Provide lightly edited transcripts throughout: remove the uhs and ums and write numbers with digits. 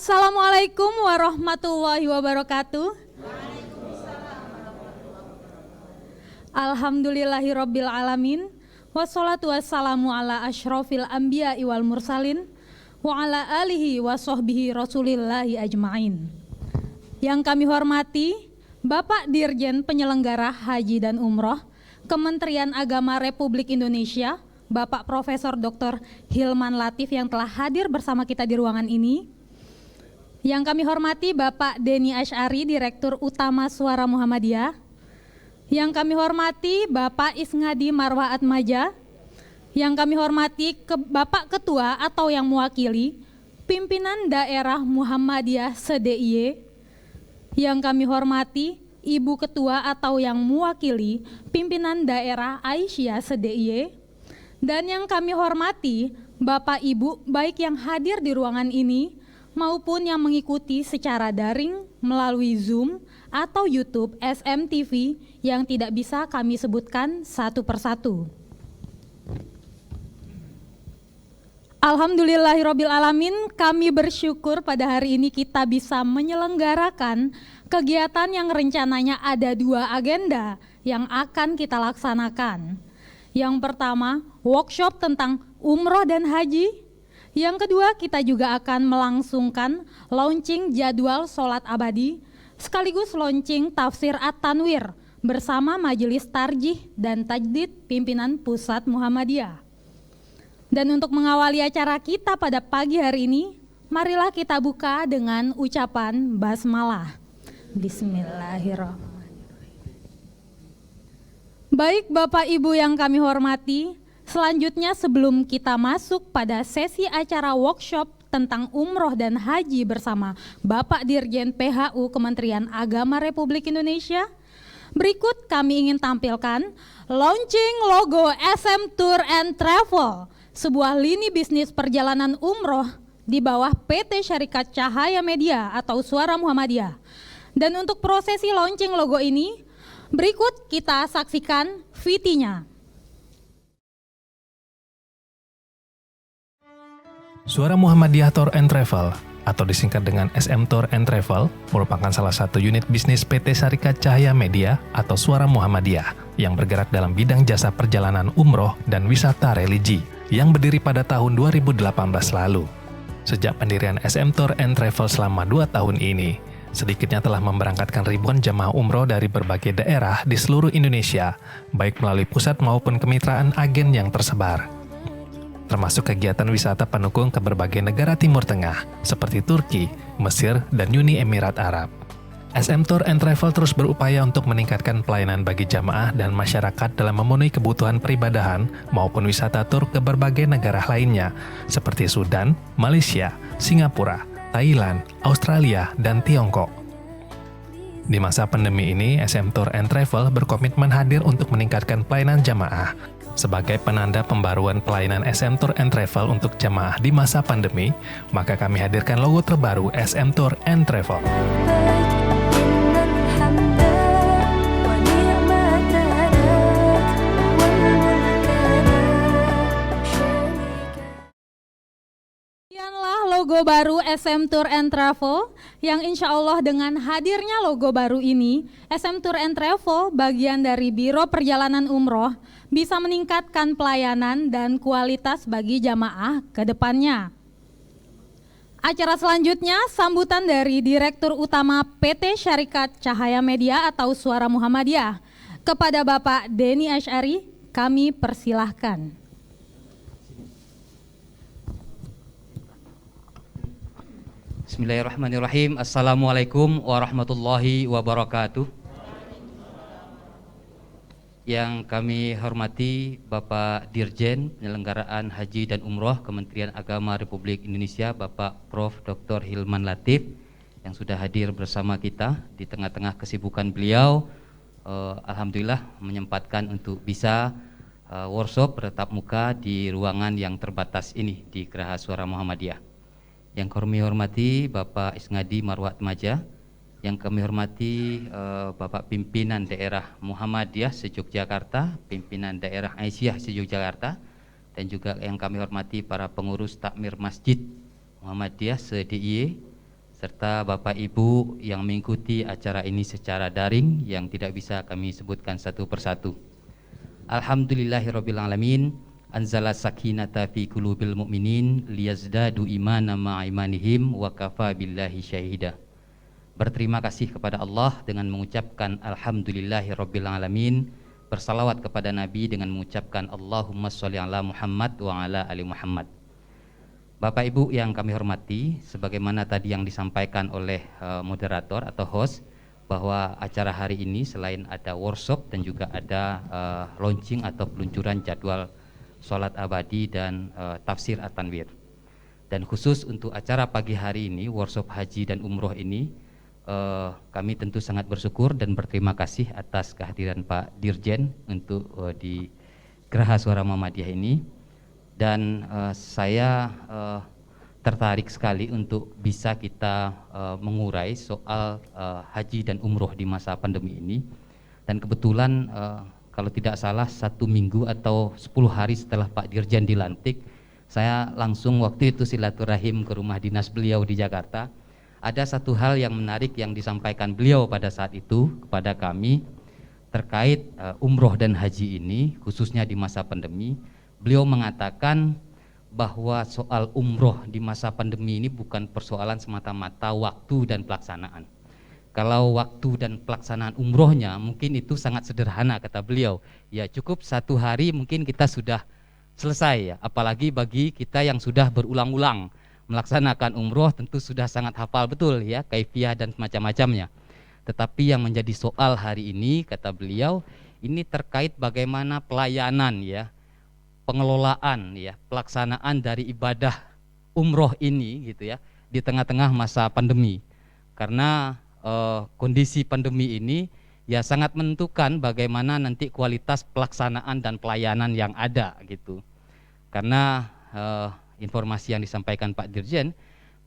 Assalamualaikum warahmatullahi wabarakatuh. Alhamdulillahirabbil alamin. Wassalatu wassalamu ala asyrofil anbiya wal mursalin wa ala alihi wa sahbihi rasulillahi ajma'in. Yang kami hormati Bapak Dirjen Penyelenggara Haji dan Umroh Kementerian Agama Republik Indonesia, Bapak Profesor Dr. Hilman Latif yang telah hadir bersama kita di ruangan ini. Yang kami hormati Bapak Denny Asy'ari, Direktur Utama Suara Muhammadiyah. Yang kami hormati Bapak Isngadi Marwah Atmaja. Yang kami hormati Bapak Ketua atau yang mewakili Pimpinan Daerah Muhammadiyah se-DIY. Yang kami hormati Ibu Ketua atau yang mewakili Pimpinan Daerah Aisyah se-DIY. Dan yang kami hormati Bapak Ibu baik yang hadir di ruangan ini maupun yang mengikuti secara daring melalui Zoom atau YouTube SMTV yang tidak bisa kami sebutkan satu persatu. Alhamdulillahirabbil alamin, kami bersyukur pada hari ini kita bisa menyelenggarakan kegiatan yang rencananya ada 2 agenda yang akan kita laksanakan. Yang pertama, workshop tentang umroh dan haji. Yang kedua, kita juga akan melangsungkan launching jadwal sholat abadi sekaligus launching tafsir At-Tanwir bersama Majelis Tarjih dan Tajdid Pimpinan Pusat Muhammadiyah. Dan untuk mengawali acara kita pada pagi hari ini, marilah kita buka dengan ucapan basmalah. Bismillahirrahmanirrahim. Baik Bapak Ibu yang kami hormati, selanjutnya sebelum kita masuk pada sesi acara workshop tentang umroh dan haji bersama Bapak Dirjen PHU Kementerian Agama Republik Indonesia, berikut kami ingin tampilkan launching logo SM Tour and Travel, sebuah lini bisnis perjalanan umroh di bawah PT Syarikat Cahaya Media atau Suara Muhammadiyah. Dan untuk prosesi launching logo ini, berikut kita saksikan VT-nya. Suara Muhammadiyah Tour and Travel atau disingkat dengan SM Tour and Travel merupakan salah satu unit bisnis PT Syarikat Cahaya Media atau Suara Muhammadiyah yang bergerak dalam bidang jasa perjalanan umroh dan wisata religi yang berdiri pada tahun 2018 lalu. Sejak pendirian SM Tour and Travel selama 2 tahun ini, sedikitnya telah memberangkatkan ribuan jemaah umroh dari berbagai daerah di seluruh Indonesia, baik melalui pusat maupun kemitraan agen yang tersebar, termasuk kegiatan wisata pendukung ke berbagai negara Timur Tengah seperti Turki, Mesir, dan Uni Emirat Arab. SM Tour and Travel terus berupaya untuk meningkatkan pelayanan bagi jamaah dan masyarakat dalam memenuhi kebutuhan peribadahan maupun wisata tur ke berbagai negara lainnya seperti Sudan, Malaysia, Singapura, Thailand, Australia, dan Tiongkok. Di masa pandemi ini, SM Tour and Travel berkomitmen hadir untuk meningkatkan pelayanan jamaah. Sebagai penanda pembaruan pelayanan SM Tour and Travel untuk jamaah di masa pandemi, maka kami hadirkan logo terbaru SM Tour and Travel. Sekianlah logo baru SM Tour and Travel yang insya Allah dengan hadirnya logo baru ini, SM Tour and Travel bagian dari Biro Perjalanan Umroh bisa meningkatkan pelayanan dan kualitas bagi jamaah ke depannya. Acara selanjutnya sambutan dari Direktur Utama PT Syarikat Cahaya Media atau Suara Muhammadiyah. Kepada Bapak Denny Asy'ari, kami persilahkan. Bismillahirrahmanirrahim. Assalamualaikum warahmatullahi wabarakatuh. Yang kami hormati Bapak Dirjen Penyelenggaraan Haji dan Umroh Kementerian Agama Republik Indonesia, Bapak Prof. Dr. Hilman Latif yang sudah hadir bersama kita di tengah-tengah kesibukan beliau. Alhamdulillah menyempatkan untuk bisa workshop bertatap muka di ruangan yang terbatas ini di Geraha Suara Muhammadiyah. Yang kami hormati Bapak Isngadi Marwah Atmaja, yang kami hormati Bapak Pimpinan Daerah Muhammadiyah se-Yogyakarta, Pimpinan Daerah Aisyah se-Yogyakarta, dan juga yang kami hormati para pengurus takmir Masjid Muhammadiyah se-DIY, serta Bapak Ibu yang mengikuti acara ini secara daring yang tidak bisa kami sebutkan satu persatu. Alhamdulillahirrabbilalamin, anzala sakinata fi qulubil mu'minin liyazdadu imana ma'imanihim wa kafa billahi syahida. Berterima kasih kepada Allah dengan mengucapkan Alhamdulillahirrabbilalamin, bersalawat kepada Nabi dengan mengucapkan Allahumma sholli ala Muhammad wa ala ali Muhammad. Bapak Ibu yang kami hormati, sebagaimana tadi yang disampaikan oleh moderator atau host, bahwa acara hari ini selain ada workshop dan juga ada launching atau peluncuran jadwal sholat abadi dan tafsir at-tanwir. Dan khusus untuk acara pagi hari ini, workshop haji dan umroh ini, kami tentu sangat bersyukur dan berterima kasih atas kehadiran Pak Dirjen untuk di Geraha Suara Muhammadiyah ini. Dan saya tertarik sekali untuk bisa kita mengurai soal haji dan umroh di masa pandemi ini. Dan kebetulan kalau tidak salah 1 minggu atau 10 hari setelah Pak Dirjen dilantik, saya langsung waktu itu silaturahim ke rumah dinas beliau di Jakarta. Ada satu hal yang menarik yang disampaikan beliau pada saat itu kepada kami terkait umroh dan haji ini, khususnya di masa pandemi. Beliau mengatakan bahwa soal umroh di masa pandemi ini bukan persoalan semata-mata waktu dan pelaksanaan. Kalau waktu dan pelaksanaan umrohnya mungkin itu sangat sederhana, kata beliau. Ya cukup 1 hari mungkin kita sudah selesai ya. Apalagi bagi kita yang sudah berulang-ulang melaksanakan umroh tentu sudah sangat hafal betul ya kaifiah dan macam-macamnya. Tetapi yang menjadi soal hari ini, kata beliau, ini terkait bagaimana pelayanan ya, pengelolaan ya, pelaksanaan dari ibadah umroh ini gitu ya di tengah-tengah masa pandemi. Karena kondisi pandemi ini ya sangat menentukan bagaimana nanti kualitas pelaksanaan dan pelayanan yang ada gitu. Karena informasi yang disampaikan Pak Dirjen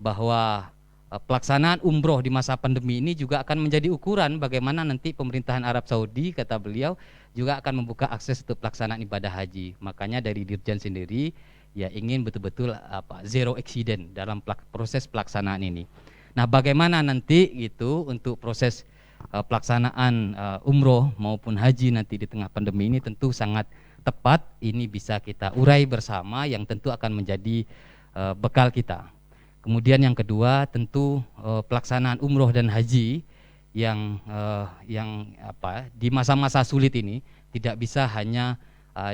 bahwa pelaksanaan umroh di masa pandemi ini juga akan menjadi ukuran bagaimana nanti pemerintahan Arab Saudi, kata beliau, juga akan membuka akses untuk pelaksanaan ibadah haji. Makanya dari Dirjen sendiri ya ingin betul-betul zero accident dalam proses pelaksanaan ini. Nah, bagaimana nanti gitu untuk proses pelaksanaan umroh maupun haji nanti di tengah pandemi ini tentu sangat tepat, ini bisa kita urai bersama yang tentu akan menjadi bekal kita. Kemudian yang kedua tentu pelaksanaan umroh dan haji yang di masa-masa sulit ini tidak bisa hanya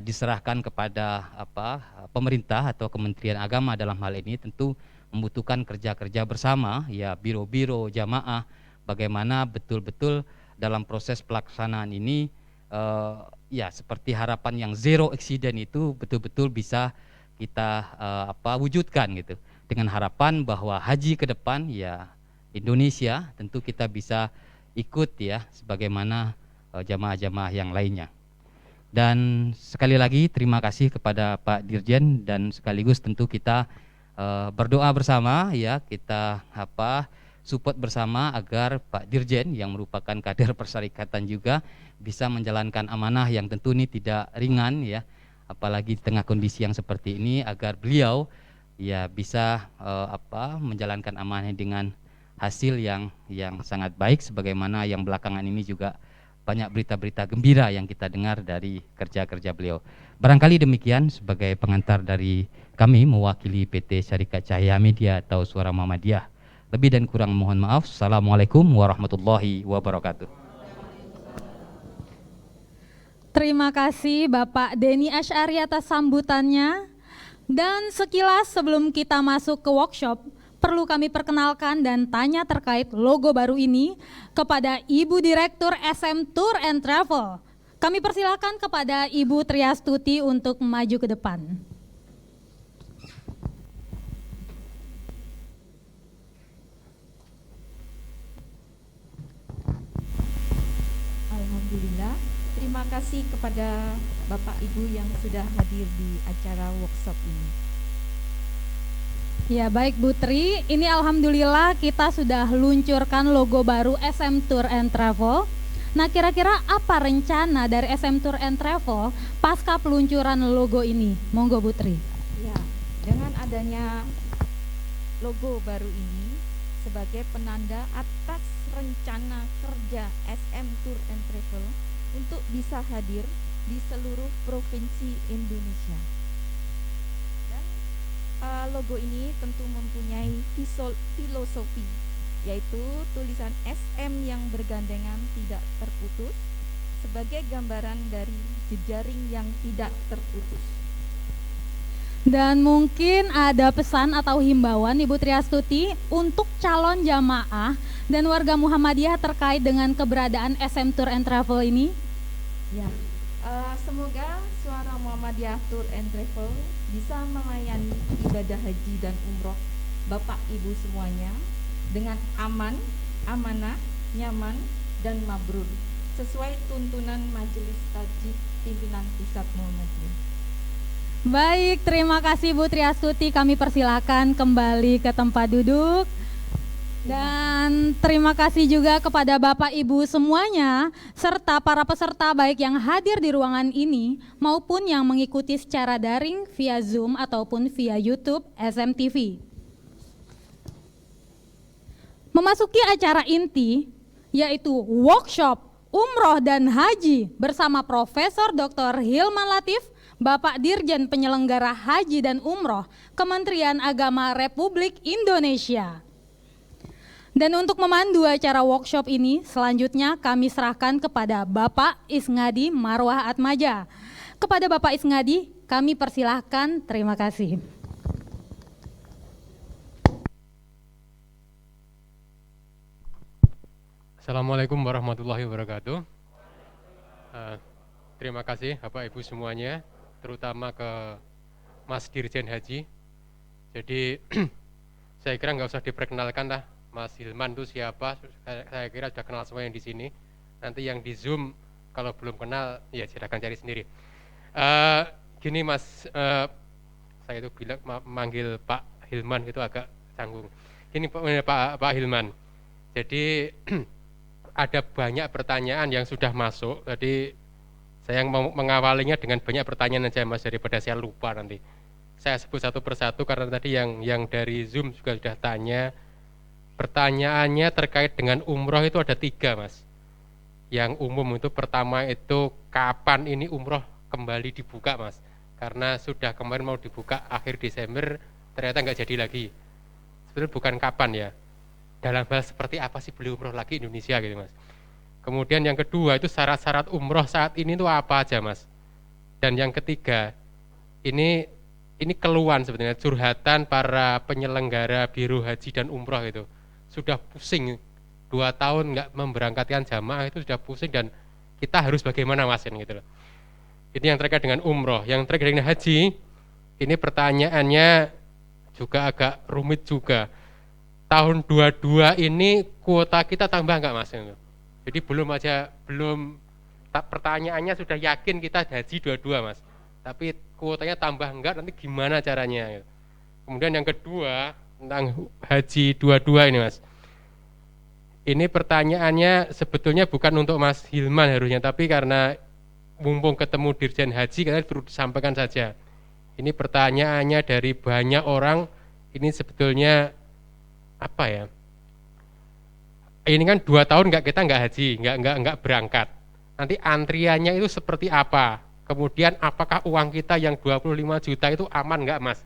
diserahkan kepada pemerintah atau Kementerian Agama dalam hal ini, tentu membutuhkan kerja-kerja bersama ya biro-biro jamaah bagaimana betul-betul dalam proses pelaksanaan ini ya seperti harapan yang zero accident itu betul-betul bisa kita wujudkan gitu, dengan harapan bahwa haji ke depan ya Indonesia tentu kita bisa ikut ya sebagaimana jamaah-jamaah yang lainnya. Dan sekali lagi terima kasih kepada Pak Dirjen dan sekaligus tentu kita berdoa bersama ya, kita support bersama agar Pak Dirjen yang merupakan kader persyarikatan juga bisa menjalankan amanah yang tentu ini tidak ringan ya, apalagi di tengah kondisi yang seperti ini, agar beliau ya bisa menjalankan amanah dengan hasil yang sangat baik, sebagaimana yang belakangan ini juga banyak berita-berita gembira yang kita dengar dari kerja-kerja beliau. Barangkali demikian sebagai pengantar dari kami mewakili PT Syarikat Cahaya Media atau Suara Muhammadiyah. Lebih dan kurang mohon maaf. Assalamualaikum warahmatullahi wabarakatuh. Terima kasih Bapak Denny Asy'ari atas sambutannya. Dan sekilas sebelum kita masuk ke workshop, perlu kami perkenalkan dan tanya terkait logo baru ini kepada Ibu Direktur SM Tour and Travel. Kami persilakan kepada Ibu Triastuti untuk maju ke depan. Alhamdulillah, terima kasih kepada Bapak Ibu yang sudah hadir di acara workshop ini. Ya baik Bu Tri, ini alhamdulillah kita sudah luncurkan logo baru SM Tour and Travel. Nah kira-kira apa rencana dari SM Tour and Travel pasca peluncuran logo ini? Monggo Bu Tri. Ya, dengan adanya logo baru ini, sebagai penanda atas rencana kerja SM Tour and Travel untuk bisa hadir di seluruh provinsi Indonesia. Dan logo ini tentu mempunyai filosofi, yaitu tulisan SM yang bergandengan tidak terputus sebagai gambaran dari jejaring yang tidak terputus. Dan mungkin ada pesan atau himbauan Ibu Triastuti untuk calon jamaah dan warga Muhammadiyah terkait dengan keberadaan SM Tour and Travel ini? Ya, semoga Suara Muhammadiyah Tour and Travel bisa melayani ibadah haji dan umroh Bapak Ibu semuanya dengan aman, amanah, nyaman, dan mabrur sesuai tuntunan Majelis Tajik Pimpinan Pusat Muhammadiyah. Baik, terima kasih Bu Triastuti. Kami persilakan kembali ke tempat duduk. Dan terima kasih juga kepada Bapak Ibu semuanya, serta para peserta baik yang hadir di ruangan ini maupun yang mengikuti secara daring via Zoom ataupun via YouTube SMTV. Memasuki acara inti, yaitu workshop Umroh dan Haji bersama Profesor Dr. Hilman Latif, Bapak Dirjen Penyelenggara Haji dan Umroh Kementerian Agama Republik Indonesia. Dan untuk memandu acara workshop ini, selanjutnya kami serahkan kepada Bapak Isngadi Marwah Atmaja. Kepada Bapak Isngadi, kami persilahkan, terima kasih. Assalamualaikum warahmatullahi wabarakatuh. Terima kasih Bapak Ibu semuanya, terutama ke Mas Dirjen Haji. Jadi saya kira nggak usah diperkenalkan lah, Mas Hilman itu siapa. Saya kira sudah kenal semua yang di sini. Nanti yang di Zoom kalau belum kenal ya silakan cari sendiri. Gini Mas, saya itu bilang manggil Pak Hilman itu agak canggung. Gini Pak Hilman. Jadi ada banyak pertanyaan yang sudah masuk. Jadi saya mau mengawalinya dengan banyak pertanyaan saja Mas, daripada saya lupa nanti. Saya sebut satu persatu karena tadi yang dari Zoom juga sudah tanya. Pertanyaannya terkait dengan umroh itu ada 3 Mas. Yang umum itu pertama itu kapan ini umroh kembali dibuka Mas. Karena sudah kemarin mau dibuka akhir Desember, ternyata nggak jadi lagi. Sebenarnya bukan kapan ya, dalam hal seperti apa sih beli umroh lagi Indonesia gitu Mas. Kemudian yang kedua itu syarat-syarat umroh saat ini itu apa aja Mas. Dan yang ketiga, ini keluhan sebenarnya, curhatan para penyelenggara biro haji dan umroh itu. Sudah pusing, 2 tahun nggak memberangkatkan jamaah itu sudah pusing dan kita harus bagaimana Mas gitu loh. Ini yang terkait dengan umroh. Yang terkait dengan haji, ini pertanyaannya juga agak rumit juga. Tahun 22 ini kuota kita tambah nggak Mas? Jadi pertanyaannya sudah yakin kita haji 22 Mas, tapi kuotanya tambah enggak, nanti gimana caranya? Kemudian yang kedua tentang haji 22 ini Mas, ini pertanyaannya sebetulnya bukan untuk Mas Hilman harusnya, tapi karena mumpung ketemu Dirjen Haji karena perlu disampaikan saja. Ini pertanyaannya dari banyak orang, ini sebetulnya apa ya? Ini kan 2 tahun kita nggak haji, nggak berangkat. Nanti antriannya itu seperti apa? Kemudian apakah uang kita yang 25 juta itu aman nggak Mas?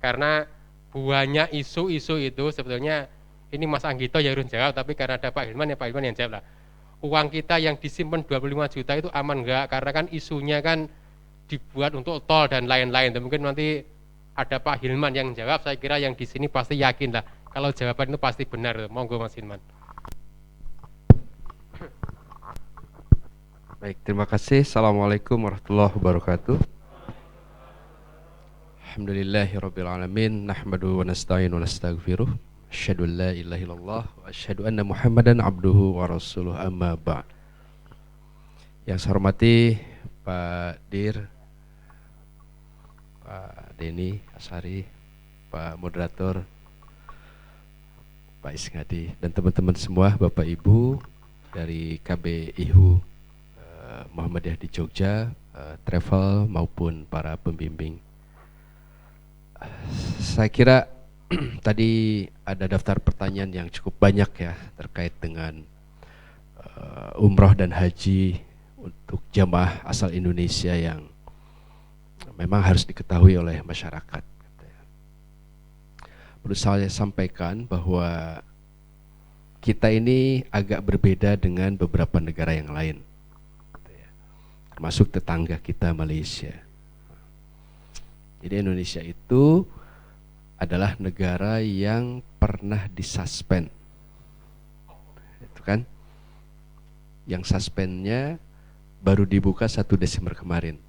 Karena banyak isu-isu itu sebetulnya ini Mas Anggito yang harus jawab, tapi karena ada Pak Hilman ya Pak Hilman yang jawab lah. Uang kita yang disimpan 25 juta itu aman nggak? Karena kan isunya kan dibuat untuk tol dan lain-lain. Dan mungkin nanti ada Pak Hilman yang jawab, saya kira yang di sini pasti yakin lah. Kalau jawaban itu pasti benar, monggo Mas Hilman. Baik, terima kasih. Assalamualaikum warahmatullahi wabarakatuh. Alhamdulillahirabbil alamin, nahmadu wa nasta'inu wa nastaghfiruh. Asyhadu an la ilaha illallah wa asyhadu anna Muhammadan abduhu wa rasuluh, amma ba'd. Yang saya hormati Pak Dir, Pak Denny Asari, Pak moderator, Pak Isngadi, dan teman-teman semua, Bapak Ibu dari KBIHU Muhammadiyah di Jogja, travel maupun para pembimbing. Saya kira tadi ada daftar pertanyaan yang cukup banyak ya terkait dengan umroh dan haji untuk jamaah asal Indonesia yang memang harus diketahui oleh masyarakat. Perlu saya sampaikan bahwa kita ini agak berbeda dengan beberapa negara yang lain, termasuk tetangga kita Malaysia. Jadi Indonesia itu adalah negara yang pernah disuspend, itu kan? Yang suspennya baru dibuka 1 Desember kemarin.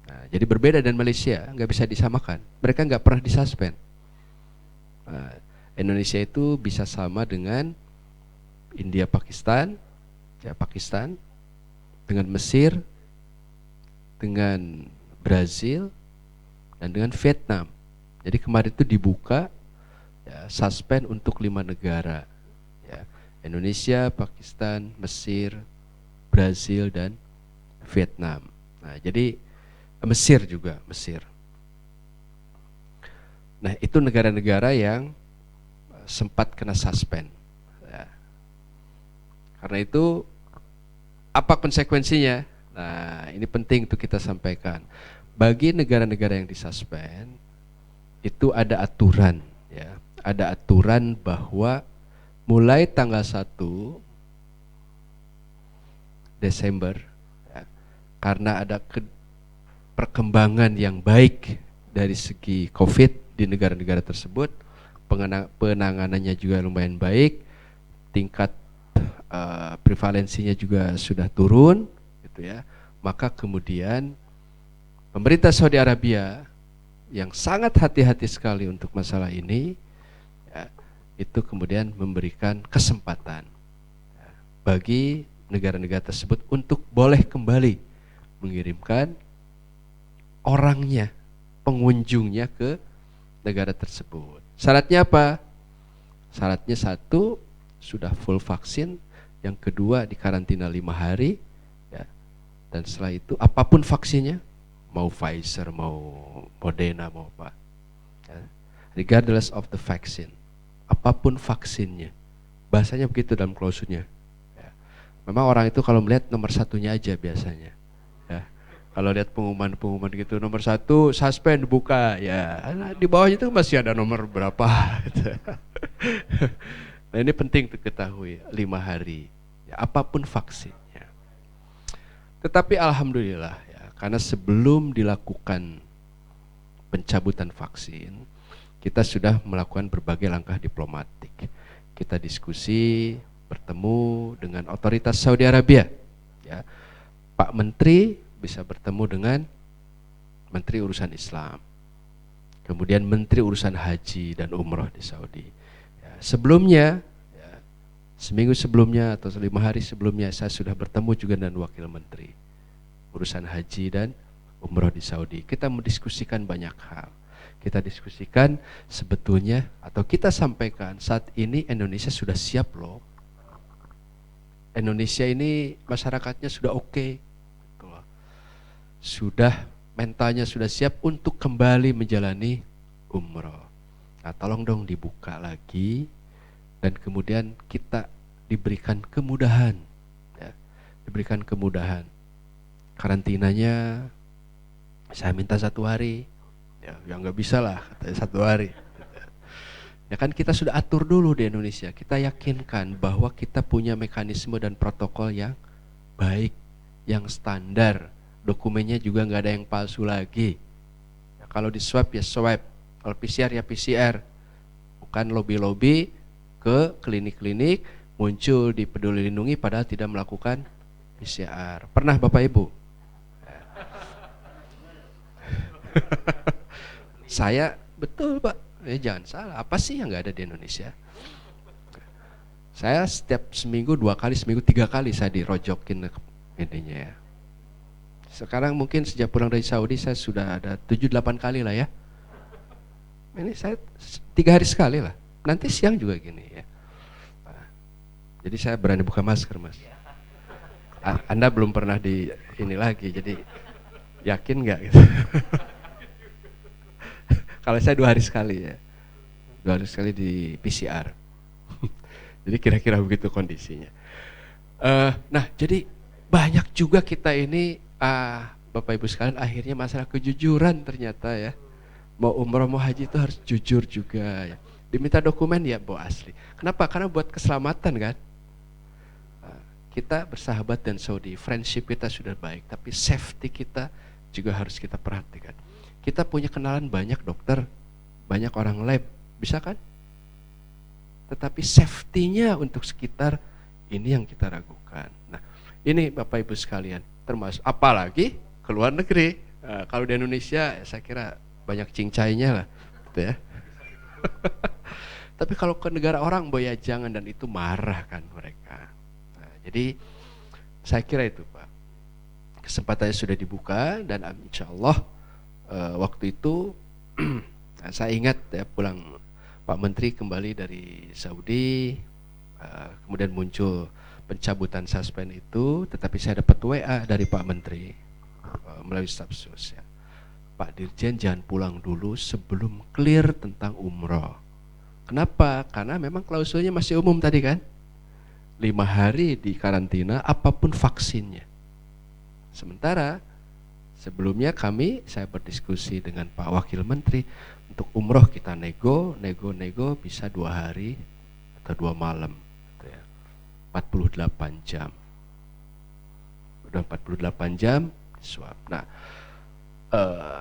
Nah, jadi berbeda dan Malaysia, nggak bisa disamakan. Mereka nggak pernah disuspend. Nah, Indonesia itu bisa sama dengan India, Pakistan, ya Pakistan, dengan Mesir, dengan Brazil, dan dengan Vietnam. Jadi kemarin itu dibuka ya, suspend untuk 5 negara, ya, Indonesia, Pakistan, Mesir, Brazil, dan Vietnam. Nah, jadi Mesir juga, Mesir. Nah, itu negara-negara yang sempat kena suspend. Ya. Karena itu, apa konsekuensinya? Nah, ini penting untuk kita sampaikan. Bagi negara-negara yang disuspend, itu ada aturan, ya, ada aturan bahwa mulai tanggal 1 Desember, ya, karena ada perkembangan yang baik dari segi COVID di negara-negara tersebut, penanganannya juga lumayan baik, tingkat prevalensinya juga sudah turun, gitu ya. Maka kemudian pemerintah Saudi Arabia yang sangat hati-hati sekali untuk masalah ini, ya, itu kemudian memberikan kesempatan ya, bagi negara-negara tersebut untuk boleh kembali mengirimkan orangnya, pengunjungnya ke negara tersebut. Syaratnya apa? Syaratnya 1, sudah full vaksin, yang kedua dikarantina 5 hari, ya, dan setelah itu apapun vaksinnya, mau Pfizer, mau Moderna, mau apa, ya, regardless of the vaccine, apapun vaksinnya, bahasanya begitu dalam klausulnya. Ya. Memang orang itu kalau melihat nomor 1-nya aja biasanya. Ya. Kalau lihat pengumuman gitu, nomor 1 suspend buka, ya di bawahnya itu masih ada nomor berapa. Nah, ini penting untuk ketahui, 5 hari, ya, apapun vaksinnya. Tetapi alhamdulillah, ya, karena sebelum dilakukan pencabutan vaksin, kita sudah melakukan berbagai langkah diplomatik. Kita diskusi, bertemu dengan otoritas Saudi Arabia, ya. Pak Menteri bisa bertemu dengan Menteri Urusan Islam, kemudian Menteri Urusan Haji dan Umroh di Saudi. Ya, sebelumnya, ya, seminggu sebelumnya atau 5 hari sebelumnya, saya sudah bertemu juga dengan Wakil Menteri Urusan Haji dan Umroh di Saudi. Kita mendiskusikan banyak hal. Kita diskusikan sebetulnya, atau kita sampaikan saat ini Indonesia sudah siap loh. Indonesia ini masyarakatnya sudah oke. Sudah mentalnya sudah siap untuk kembali menjalani umroh. Nah, tolong dong dibuka lagi dan kemudian kita diberikan kemudahan, ya, diberikan kemudahan. Karantinanya saya minta 1 hari, ya nggak bisa lah katanya 1 hari. Ya kan kita sudah atur dulu di Indonesia. Kita yakinkan bahwa kita punya mekanisme dan protokol yang baik, yang standar. Dokumennya juga nggak ada yang palsu lagi. Ya, kalau di swab ya swab, kalau PCR ya PCR. Bukan lobby-lobby ke klinik-klinik muncul di Peduli Lindungi padahal tidak melakukan PCR. Pernah Bapak Ibu? Ya. Saya betul Pak. Jangan salah. Apa sih yang nggak ada di Indonesia? Saya setiap seminggu 2 kali, seminggu 3 kali saya dirojokin ininya ya. Sekarang mungkin sejak pulang dari Saudi saya sudah ada 7-8 kali lah ya. Ini saya 3 hari sekali lah. Nanti siang juga gini ya. Nah, jadi saya berani buka masker Mas. Anda belum pernah di ini lagi, jadi yakin nggak gitu? Kalau saya 2 hari sekali ya. 2 hari sekali di PCR. Jadi kira-kira begitu kondisinya. Nah, jadi banyak juga kita ini, Bapak Ibu sekalian, akhirnya masalah kejujuran ternyata ya. Mau umroh mau haji itu harus jujur juga ya. Diminta dokumen ya bawa asli. Kenapa? Karena buat keselamatan kan. Kita bersahabat dan Saudi, friendship kita sudah baik, tapi safety kita juga harus kita perhatikan. Kita punya kenalan banyak dokter, banyak orang lab, bisa kan? Tetapi safety-nya untuk sekitar ini yang kita ragukan. Nah, ini Bapak Ibu sekalian, termasuk apalagi ke luar negeri. Kalau di Indonesia saya kira banyak cincainya lah, gitu ya. Tapi kalau ke negara orang, boya jangan, dan itu marah kan mereka. Jadi saya kira itu Pak, kesempatannya sudah dibuka dan insya Allah waktu itu saya ingat ya, pulang Pak Menteri kembali dari Saudi, kemudian muncul pencabutan suspend itu, tetapi saya dapat WA dari Pak Menteri melalui stafsus ya, Pak Dirjen jangan pulang dulu sebelum clear tentang umroh. Kenapa? Karena memang klausulnya masih umum tadi kan, 5 hari di karantina apapun vaksinnya. Sementara sebelumnya saya berdiskusi dengan Pak Wakil Menteri untuk umroh kita nego bisa 2 hari atau 2 malam gitu ya. 48 jam. Udah 48 jam swab. Nah,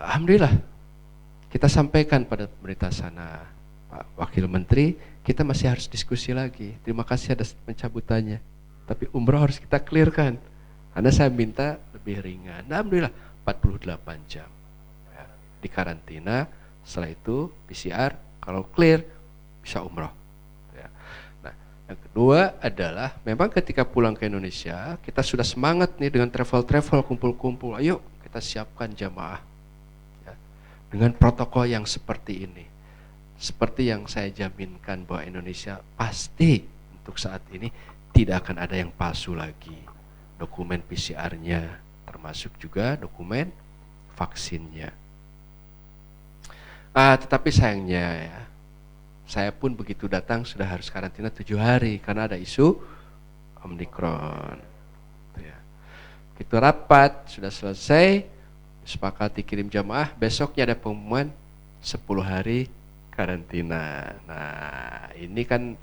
alhamdulillah kita sampaikan pada pemerintah sana, Pak Wakil Menteri, kita masih harus diskusi lagi. Terima kasih atas pencabutannya. Tapi umroh harus kita clearkan. Karena saya minta lebih ringan. Nah, alhamdulillah 48 jam ya, di karantina. Setelah itu PCR, kalau clear bisa umroh. Ya. Nah, yang kedua adalah memang ketika pulang ke Indonesia kita sudah semangat nih dengan travel kumpul-kumpul. Ayo kita siapkan jamaah ya, dengan protokol yang seperti ini. Seperti yang saya jaminkan bahwa Indonesia pasti untuk saat ini tidak akan ada yang palsu lagi. Dokumen PCR-nya termasuk juga dokumen vaksinnya. Tetapi sayangnya ya, saya pun begitu datang sudah harus karantina 7 hari karena ada isu Omikron. Ya. Begitu rapat sudah selesai, sepakati kirim jamaah, besoknya ada pengumuman 10 hari karantina. Nah, ini kan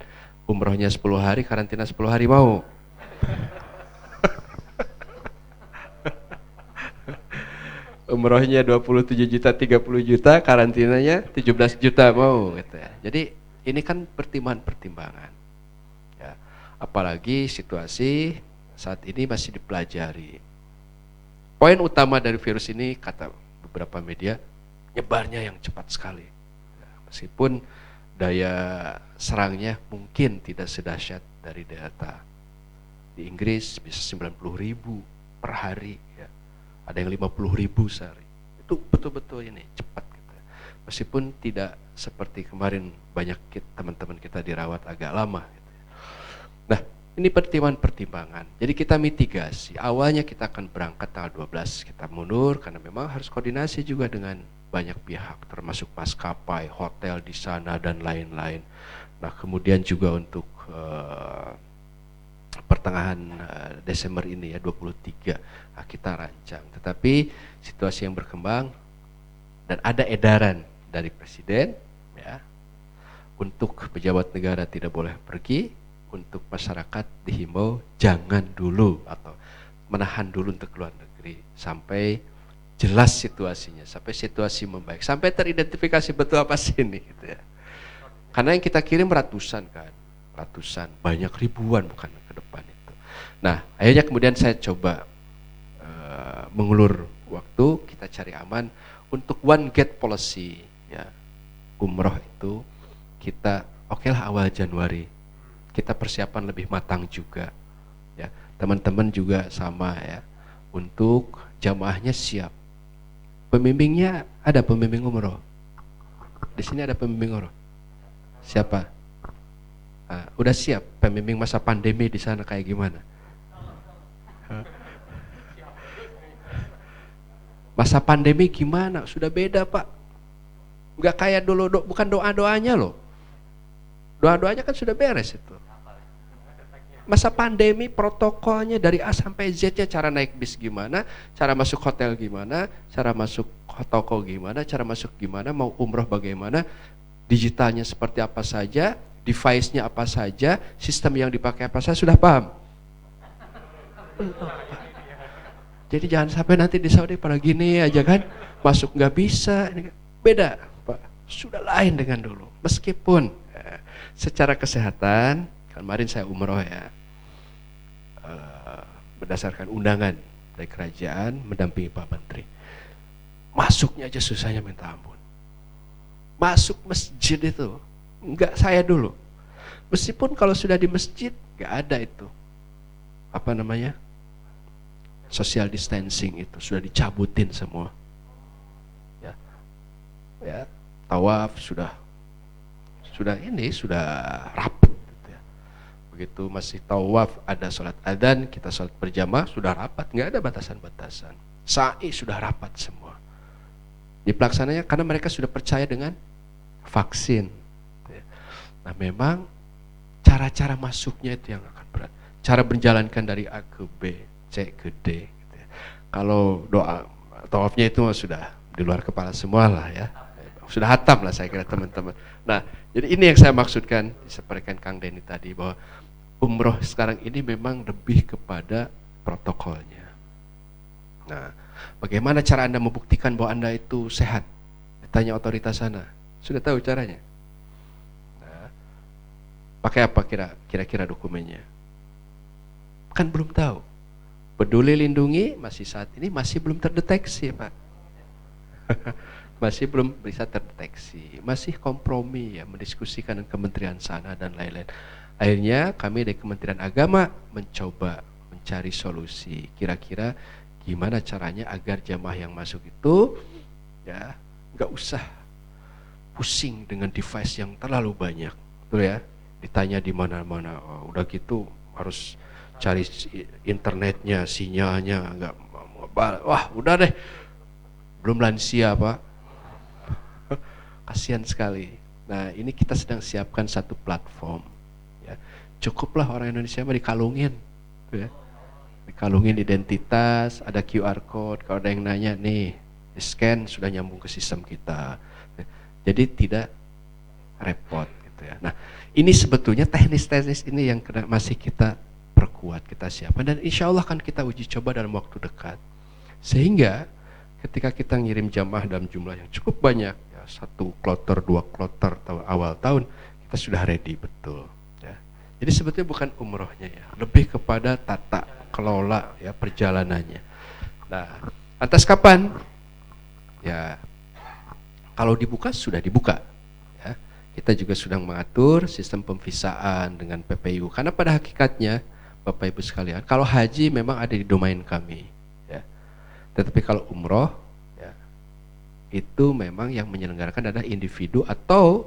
umrohnya 10 hari, karantina 10 hari mau. Umrohnya 27 juta, 30 juta, karantinanya 17 juta mau gitu ya. Jadi ini kan pertimbangan-pertimbangan. Ya, apalagi situasi saat ini masih dipelajari. Poin utama dari virus ini kata beberapa media, nyebarnya yang cepat sekali. Meskipun daya serangnya mungkin tidak sedahsyat dari Delta. Di Inggris bisa 90.000 per hari ya. Ada yang 50.000 sehari. Itu betul-betul ini cepat gitu. Meskipun tidak seperti kemarin banyak teman-teman kita dirawat agak lama gitu. Nah, ini pertimbangan-pertimbangan. Jadi kita mitigasi. Awalnya kita akan berangkat tanggal 12, kita mundur karena memang harus koordinasi juga dengan banyak pihak, termasuk maskapai, hotel di sana dan lain-lain. Nah, kemudian juga untuk pertengahan Desember ini ya 23 kita rancang. Tetapi situasi yang berkembang dan ada edaran dari Presiden ya untuk pejabat negara tidak boleh pergi, untuk masyarakat dihimbau jangan dulu atau menahan dulu untuk keluar negeri sampai jelas situasinya, sampai situasi membaik, sampai teridentifikasi betul apa sih ini gitu ya. Karena yang kita kirim ratusan kan, ratusan, banyak ribuan bukan ke depan itu. Nah, akhirnya kemudian saya coba mengulur waktu, kita cari aman untuk one gate policy ya. Umroh itu kita lah awal Januari. Kita persiapan lebih matang juga ya. Teman-teman juga sama ya. Untuk jamaahnya siap. Pembimbingnya ada, pembimbing umroh. Di sini ada pembimbing umroh. Siapa? Udah siap pembimbing masa pandemi di sana kayak gimana? Masa pandemi gimana? Sudah beda Pak. Enggak kayak dulu, bukan doa-doanya loh. Doa-doanya kan sudah beres itu. Masa pandemi protokolnya dari A sampai Z-nya, cara naik bis gimana, cara masuk hotel gimana, cara masuk toko gimana, cara masuk gimana, mau umroh bagaimana, digitalnya seperti apa saja, device-nya apa saja, sistem yang dipakai apa saja, sudah paham? Jadi jangan sampai nanti di Saudi pada gini aja kan, masuk nggak bisa, beda Pak, sudah lain dengan dulu. Meskipun secara kesehatan, kemarin saya umroh ya, berdasarkan undangan dari kerajaan mendampingi Pak Menteri. Masuknya aja susahnya minta ampun. Masuk masjid itu, enggak saya dulu. Meskipun kalau sudah di masjid, enggak ada itu. Apa namanya? Social distancing itu sudah dicabutin semua. Ya, tawaf sudah rapat. Begitu masih tawaf, ada sholat adzan, kita sholat berjamaah, sudah rapat, nggak ada batasan-batasan. Sa'i sudah rapat semua. Dipelaksananya karena mereka sudah percaya dengan vaksin. Nah memang cara-cara masuknya itu yang akan berat. Cara menjalankan dari A ke B, C ke D. Kalau doa tawafnya itu sudah di luar kepala semua lah ya. Sudah hatam lah saya kira teman-teman. Nah jadi ini yang saya maksudkan, disampaikan Kang Denny tadi, bahwa umroh sekarang ini memang lebih kepada protokolnya. Nah, bagaimana cara Anda membuktikan bahwa Anda itu sehat? Ditanya otoritas sana. Sudah tahu caranya? Nah, pakai apa kira-kira dokumennya? Kan belum tahu. Peduli Lindungi masih saat ini masih belum terdeteksi, Pak. Masih belum bisa terdeteksi. Masih kompromi ya, mendiskusikan dengan kementerian sana dan lain-lain. Akhirnya kami dari Kementerian Agama mencoba mencari solusi. Kira-kira gimana caranya agar jamaah yang masuk itu ya nggak usah pusing dengan device yang terlalu banyak, tuh ya. Ditanya di mana-mana, oh, udah gitu harus cari internetnya, sinyalnya nggak, wah udah deh, belum lansia Pak, kasihan sekali. Nah ini kita sedang siapkan satu platform. Ya, cukuplah orang Indonesia mah dikalungin, ya. Dikalungin identitas, ada QR code, kalau ada yang nanya nih, di scan sudah nyambung ke sistem kita. Jadi tidak repot gitu ya. Nah, ini sebetulnya teknis-teknis ini yang masih kita perkuat, kita siapkan, dan insya Allah kan kita uji coba dalam waktu dekat. Sehingga ketika kita ngirim jamaah dalam jumlah yang cukup banyak, ya, 1 kloter, 2 kloter awal tahun, kita sudah ready betul. Jadi sebetulnya bukan umrohnya ya, lebih kepada tata kelola ya perjalanannya. Nah, atas kapan? Ya, kalau dibuka sudah dibuka. Ya, kita juga sudah mengatur sistem pemvisaan dengan PPIU. Karena pada hakikatnya, Bapak Ibu sekalian, kalau haji memang ada di domain kami. Ya. Tetapi kalau umroh, ya, itu memang yang menyelenggarakan adalah individu atau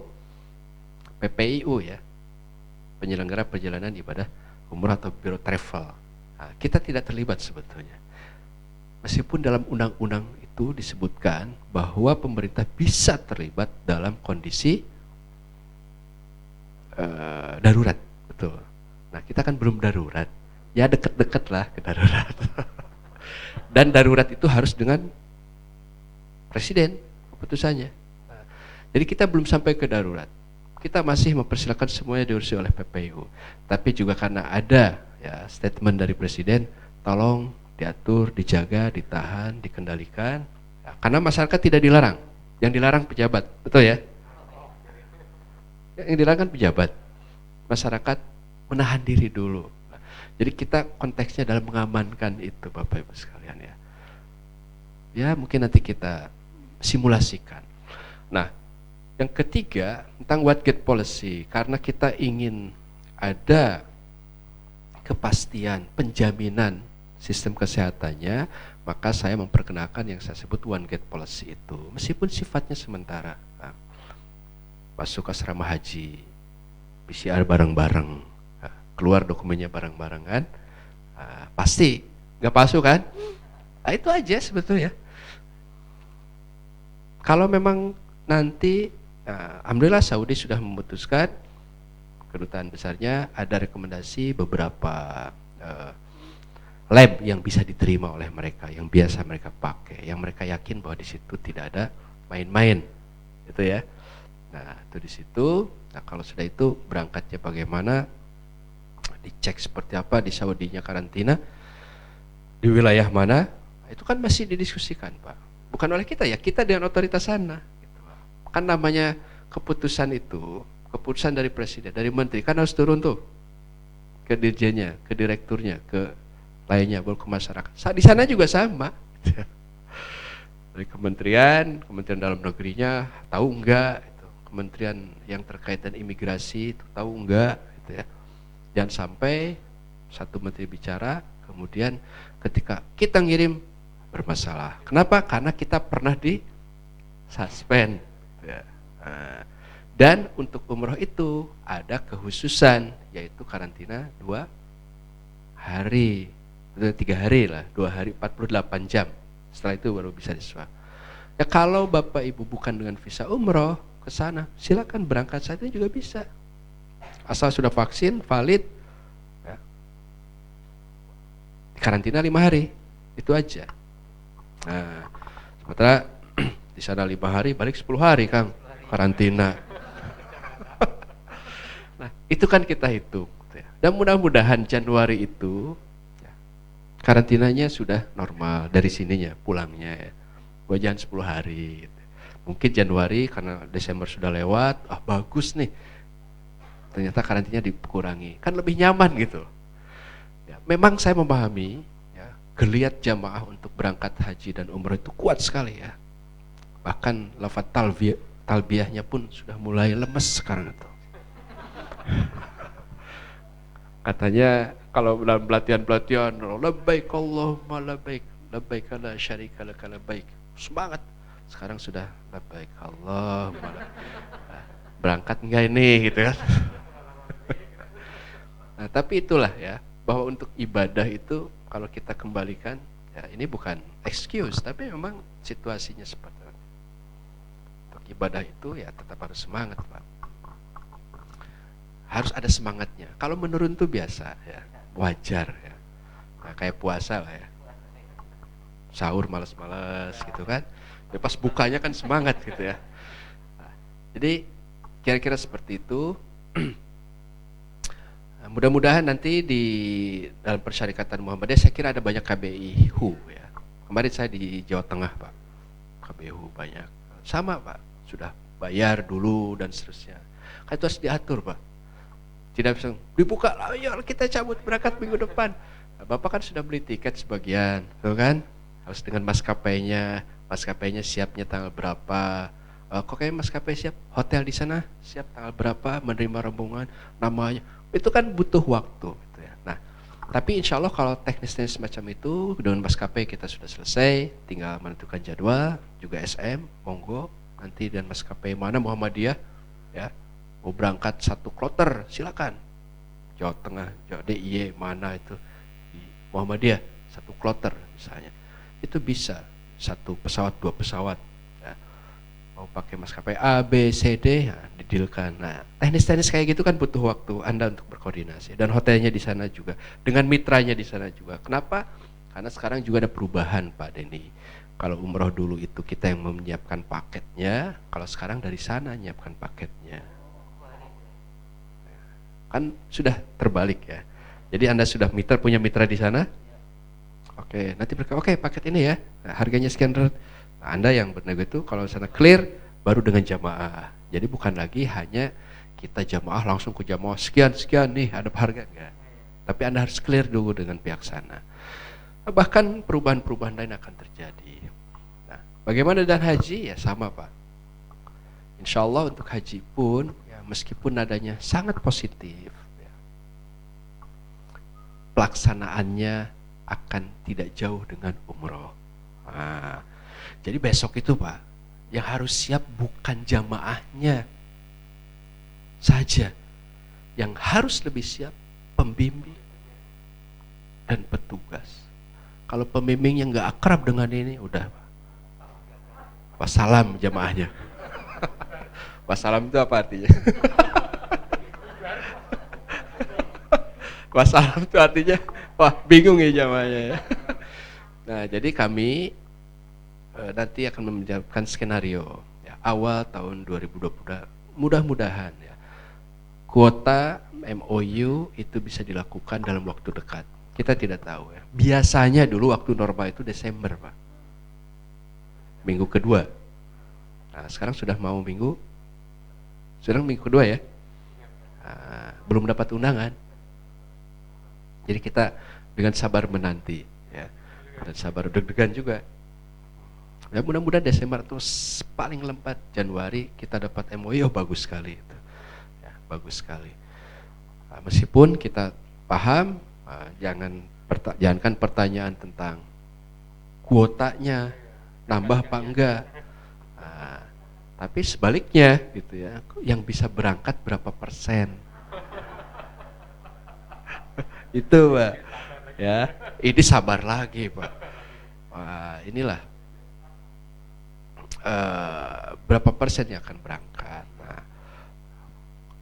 PPIU ya. Penyelenggara perjalanan ibadah umrah atau biro travel. Nah, kita tidak terlibat sebetulnya. Meskipun dalam undang-undang itu disebutkan bahwa pemerintah bisa terlibat dalam kondisi darurat, betul. Nah kita kan belum darurat, ya deket-deket lah ke darurat. Dan darurat itu harus dengan presiden keputusannya. Nah, jadi kita belum sampai ke darurat. Kita masih mempersilakan semuanya diurus oleh PPIU. Tapi juga karena ada ya statement dari presiden, tolong diatur, dijaga, ditahan, dikendalikan. Ya, karena masyarakat tidak dilarang. Yang dilarang pejabat, betul ya? Yang dilarang kan pejabat. Masyarakat menahan diri dulu. Nah, jadi kita konteksnya dalam mengamankan itu, Bapak Ibu sekalian ya. Ya mungkin nanti kita simulasikan. Nah, yang ketiga tentang Watergate Policy, karena kita ingin ada kepastian penjaminan sistem kesehatannya, maka saya memperkenalkan yang saya sebut One Gate Policy itu, meskipun sifatnya sementara. Nah, masuk asrama haji, PCR bareng-bareng, nah, keluar dokumennya bareng-bareng kan, nah, pasti nggak palsu kan? Nah, itu aja sebetulnya. Kalau memang nanti, nah, alhamdulillah Saudi sudah memutuskan kedutaan besarnya ada rekomendasi beberapa lab yang bisa diterima oleh mereka, yang biasa mereka pakai, yang mereka yakin bahwa di situ tidak ada main-main, itu ya. Nah, itu di situ. Nah, kalau sudah itu berangkatnya bagaimana, dicek seperti apa di Saudinya karantina, di wilayah mana, itu kan masih didiskusikan, Pak. Bukan oleh kita ya, kita dengan otoritas sana. Gitu. Kan namanya keputusan itu, keputusan dari presiden, dari menteri, kan harus turun tuh ke dirjennya, ke direkturnya, ke lainnya, baru ke masyarakat. Di sana juga sama. Dari kementerian dalam negerinya tahu enggak, itu. Kementerian yang terkait dengan imigrasi itu tahu enggak, gitu ya. Jangan sampai satu menteri bicara, kemudian ketika kita ngirim bermasalah. Kenapa? Karena kita pernah di suspend. Ya. Dan untuk umroh itu ada kekhususan, yaitu karantina 2 hari, 3 hari lah, 2 hari 48 jam. Setelah itu baru bisa disewa. Ya kalau Bapak Ibu bukan dengan visa umroh ke sana, silakan berangkat saat ini juga bisa. Asal sudah vaksin, valid, ya. Karantina 5 hari, itu aja. Nah, sementara di sana 5 hari, balik 10 hari, Kang, karantina. Nah, itu kan kita hitung. Dan mudah-mudahan Januari itu ya, karantinanya sudah normal dari sininya, pulangnya ya. Jangan 10 hari. Gitu. Mungkin Januari karena Desember sudah lewat, bagus nih. Ternyata karantinanya dikurangi, kan lebih nyaman gitu. Ya, memang saya memahami ya, geliat jamaah untuk berangkat haji dan umroh itu kuat sekali ya. Bahkan lafaz talbiyahnya pun sudah mulai lemes sekarang itu. Katanya kalau dalam pelatihan labbaik Allahumma labbaik, labbaik la syarika laka labbaik. Semangat. Sekarang sudah labbaik Allahumma labbaik. Berangkat enggak ini gitu kan. Nah, tapi itulah ya, bahwa untuk ibadah itu kalau kita kembalikan ya, ini bukan excuse, tapi memang situasinya seperti itu. Untuk ibadah itu ya tetap harus semangat, Pak. Harus ada semangatnya. Kalau menurun tuh biasa ya, wajar ya. Nah, kayak puasa lah ya. Sahur malas-malas gitu kan. Ya, pas bukanya kan semangat gitu ya. Nah, jadi kira-kira seperti itu. Nah, mudah-mudahan nanti di dalam Persyarikatan Muhammadiyah saya kira ada banyak KBIHU ya. Kemarin saya di Jawa Tengah, Pak. KBIHU banyak. Sama, Pak. Sudah bayar dulu dan seterusnya. Kan itu harus diatur, Pak. Tidak bisa dibuka, ayo kita cabut berangkat minggu depan. Nah, Bapak kan sudah beli tiket sebagian, tuh kan? Harus dengan maskapainya siapnya tanggal berapa? Kok kayak maskapai siap? Hotel di sana siap tanggal berapa? Menerima rombongan, namanya. Itu kan butuh waktu. Gitu ya. Nah, tapi insya Allah kalau teknis-teknis semacam itu dengan maskapai kita sudah selesai, tinggal menentukan jadwal, juga SM, monggo nanti dan maskapai mana Muhammadiyah, ya. Mau berangkat 1 kloter, silakan. Jawa Tengah, Jawa DIY, mana itu di Muhammadiyah 1 kloter misalnya. Itu bisa 1 pesawat, 2 pesawat. Ya. Mau pakai maskapai A, B, C, D, ya, didilkan. Nah, teknis-teknis kayak gitu kan butuh waktu Anda untuk berkoordinasi. Dan hotelnya di sana juga, dengan mitranya di sana juga. Kenapa? Karena sekarang juga ada perubahan, Pak Denny. Kalau umroh dulu itu kita yang menyiapkan paketnya, kalau sekarang dari sana menyiapkan paketnya. Kan sudah terbalik ya. Jadi Anda sudah punya mitra di sana. Oke, nanti mereka paket ini ya. Nah, harganya sekian. Nah, Anda yang bernego itu kalau sana clear baru dengan jamaah. Jadi bukan lagi hanya kita jamaah langsung ke jamaah sekian nih ada harga enggak. Tapi Anda harus clear dulu dengan pihak sana. Nah, bahkan perubahan-perubahan lain akan terjadi. Nah, bagaimana dengan haji? Ya sama, Pak. Insya Allah untuk haji pun meskipun nadanya sangat positif, ya, pelaksanaannya akan tidak jauh dengan umroh. Nah, jadi besok itu, Pak, yang harus siap bukan jamaahnya saja, yang harus lebih siap pembimbing dan petugas. Kalau pembimbingnya nggak akrab dengan ini, udah wassalam jamaahnya. Wassalam itu apa artinya? Wassalam itu artinya, wah bingung ya jamaahnya ya. Nah jadi kami nanti akan menyiapkan skenario ya, awal tahun 2020 mudah-mudahan ya kuota MOU itu bisa dilakukan dalam waktu dekat. Kita tidak tahu ya. Biasanya dulu waktu normal itu Desember Pak, minggu kedua. Nah, sekarang sudah mau minggu kedua ya. Nah, belum dapat undangan. Jadi kita dengan sabar menanti ya, dan sabar deg-degan juga. Ya mudah-mudahan Desember atau paling lambat Januari kita dapat MOU, bagus sekali itu. Ya, bagus sekali. Nah, meskipun kita paham, jangankan pertanyaan tentang kuotanya nambah apa enggak. Nah, tapi sebaliknya gitu ya, yang bisa berangkat berapa persen? Itu Pak. Ya, ini sabar lagi Pak. Wah, inilah berapa persen yang akan berangkat. Nah,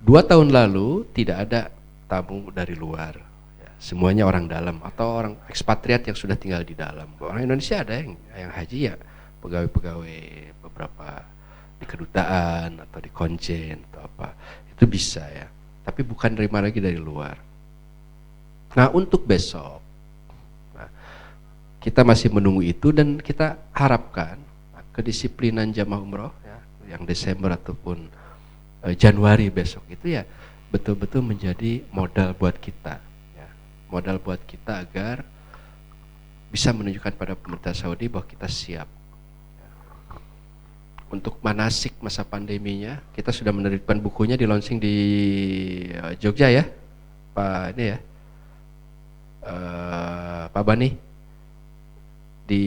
2 tahun lalu tidak ada tamu dari luar, ya, semuanya orang dalam atau orang ekspatriat yang sudah tinggal di dalam. Orang Indonesia ada yang haji ya, pegawai-pegawai beberapa di kedutaan atau di konjen atau apa, itu bisa ya. Tapi bukan terima lagi dari luar. Nah untuk besok, nah, kita masih menunggu itu dan kita harapkan kedisiplinan jamaah umroh ya, yang Desember ataupun Januari besok itu ya betul-betul menjadi modal buat kita ya. Modal buat kita agar bisa menunjukkan pada pemerintah Saudi bahwa kita siap ya. Untuk manasik masa pandeminya kita sudah menerbitkan bukunya, di launching di Jogja ya Pak ini ya, Pak Bani di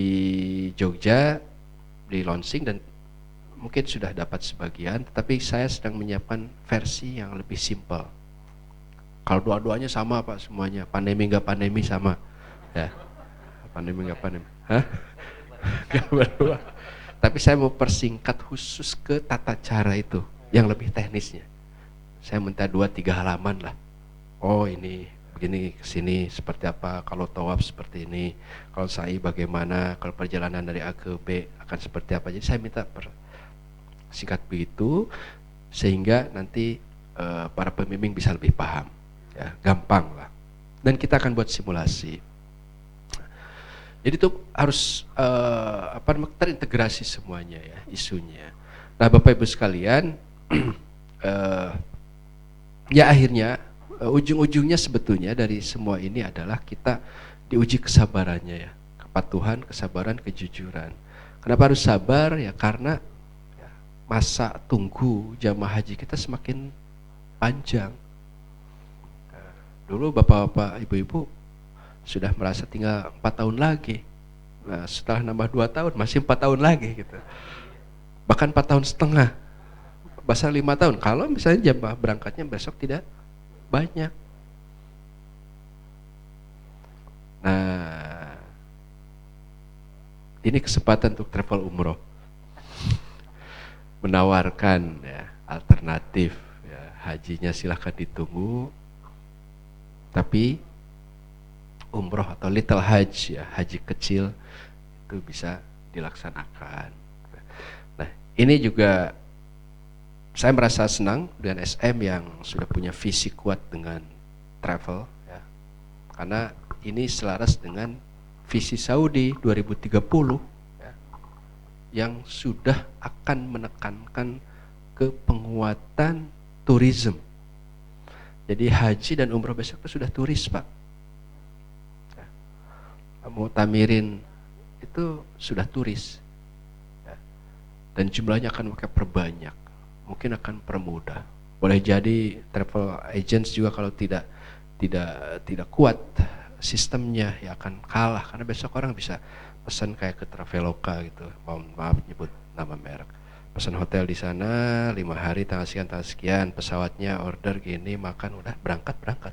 Jogja di launching dan mungkin sudah dapat sebagian, tetapi saya sedang menyiapkan versi yang lebih simpel. Kalau doa-doanya sama Pak semuanya, pandemi nggak pandemi sama ya, pandemi nggak pandemi, nggak berubah. Tapi saya mau persingkat khusus ke tata cara itu yang lebih teknisnya. Saya minta 2-3 halaman lah. Oh ini begini kesini seperti apa, kalau tawaf seperti ini, kalau sa'i bagaimana, kalau perjalanan dari A ke B akan seperti apa. Jadi saya minta singkat begitu sehingga nanti para pembimbing bisa lebih paham ya, gampang lah. Dan kita akan buat simulasi. Jadi itu harus terintegrasi semuanya ya isunya. Nah Bapak Ibu sekalian, ya akhirnya ujung-ujungnya sebetulnya dari semua ini adalah kita diuji kesabarannya ya, kepatuhan, kesabaran, kejujuran. Kenapa harus sabar ya? Karena ya, masa tunggu jamaah haji kita semakin panjang. Dulu bapak-bapak, ibu-ibu sudah merasa tinggal 4 tahun lagi. Nah setelah nambah 2 tahun masih 4 tahun lagi gitu. Bahkan 4 tahun setengah, bahasa 5 tahun. Kalau misalnya jamaah berangkatnya besok tidak banyak. Nah, ini kesempatan untuk travel umroh, menawarkan ya, alternatif ya, hajinya silahkan ditunggu, tapi umroh atau little hajj ya, haji kecil itu bisa dilaksanakan. Nah, ini juga saya merasa senang dengan SM yang sudah punya visi kuat dengan travel ya. Karena ini selaras dengan visi Saudi 2030 ya, yang sudah akan menekankan ke penguatan tourism. Jadi haji dan umroh besok itu sudah turis Pak ya. Mu'tamirin itu sudah turis ya. Dan jumlahnya akan makin perbanyak, mungkin akan permudah. Boleh jadi travel agents juga kalau tidak kuat sistemnya ya akan kalah, karena besok orang bisa pesan kayak ke Traveloka gitu, maaf nyebut nama merek, pesan hotel di sana 5 hari tanggal sekian, pesawatnya order gini, makan udah berangkat Pak.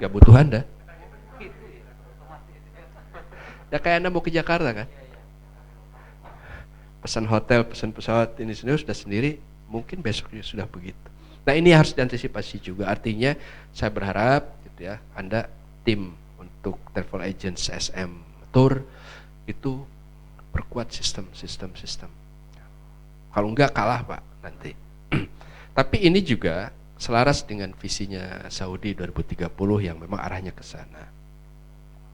Gak butuh Anda. Ya kayak Anda mau ke Jakarta kan, pesan hotel, pesan pesawat ini sendiri sudah sendiri. Mungkin besok sudah begitu. Nah ini harus diantisipasi juga. Artinya saya berharap gitu ya. Anda tim untuk travel agents SM Tour itu perkuat sistem. Kalau enggak kalah Pak nanti. Tapi ini juga selaras dengan visinya Saudi 2030 yang memang arahnya ke sana.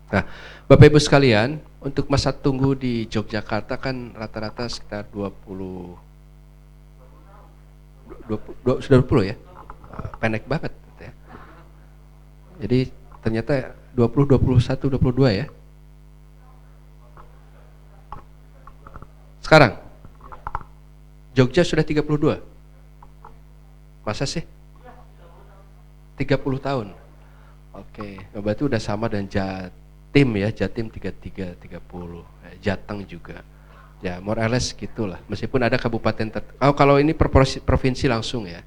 Nah, Bapak Ibu sekalian, untuk masa tunggu di Yogyakarta kan rata-rata sekitar 20 sudah 20 ya. Pendek banget gitu ya. Jadi ternyata 20, 21, 22 ya. Sekarang Jogja sudah 32. Masa sih? 30 tahun. Oke, berarti udah sama dengan Jatim ya, Jatim 33, 30. Jateng juga. Ya, more or less gitulah. Meskipun ada kabupaten kalau ini per provinsi langsung ya.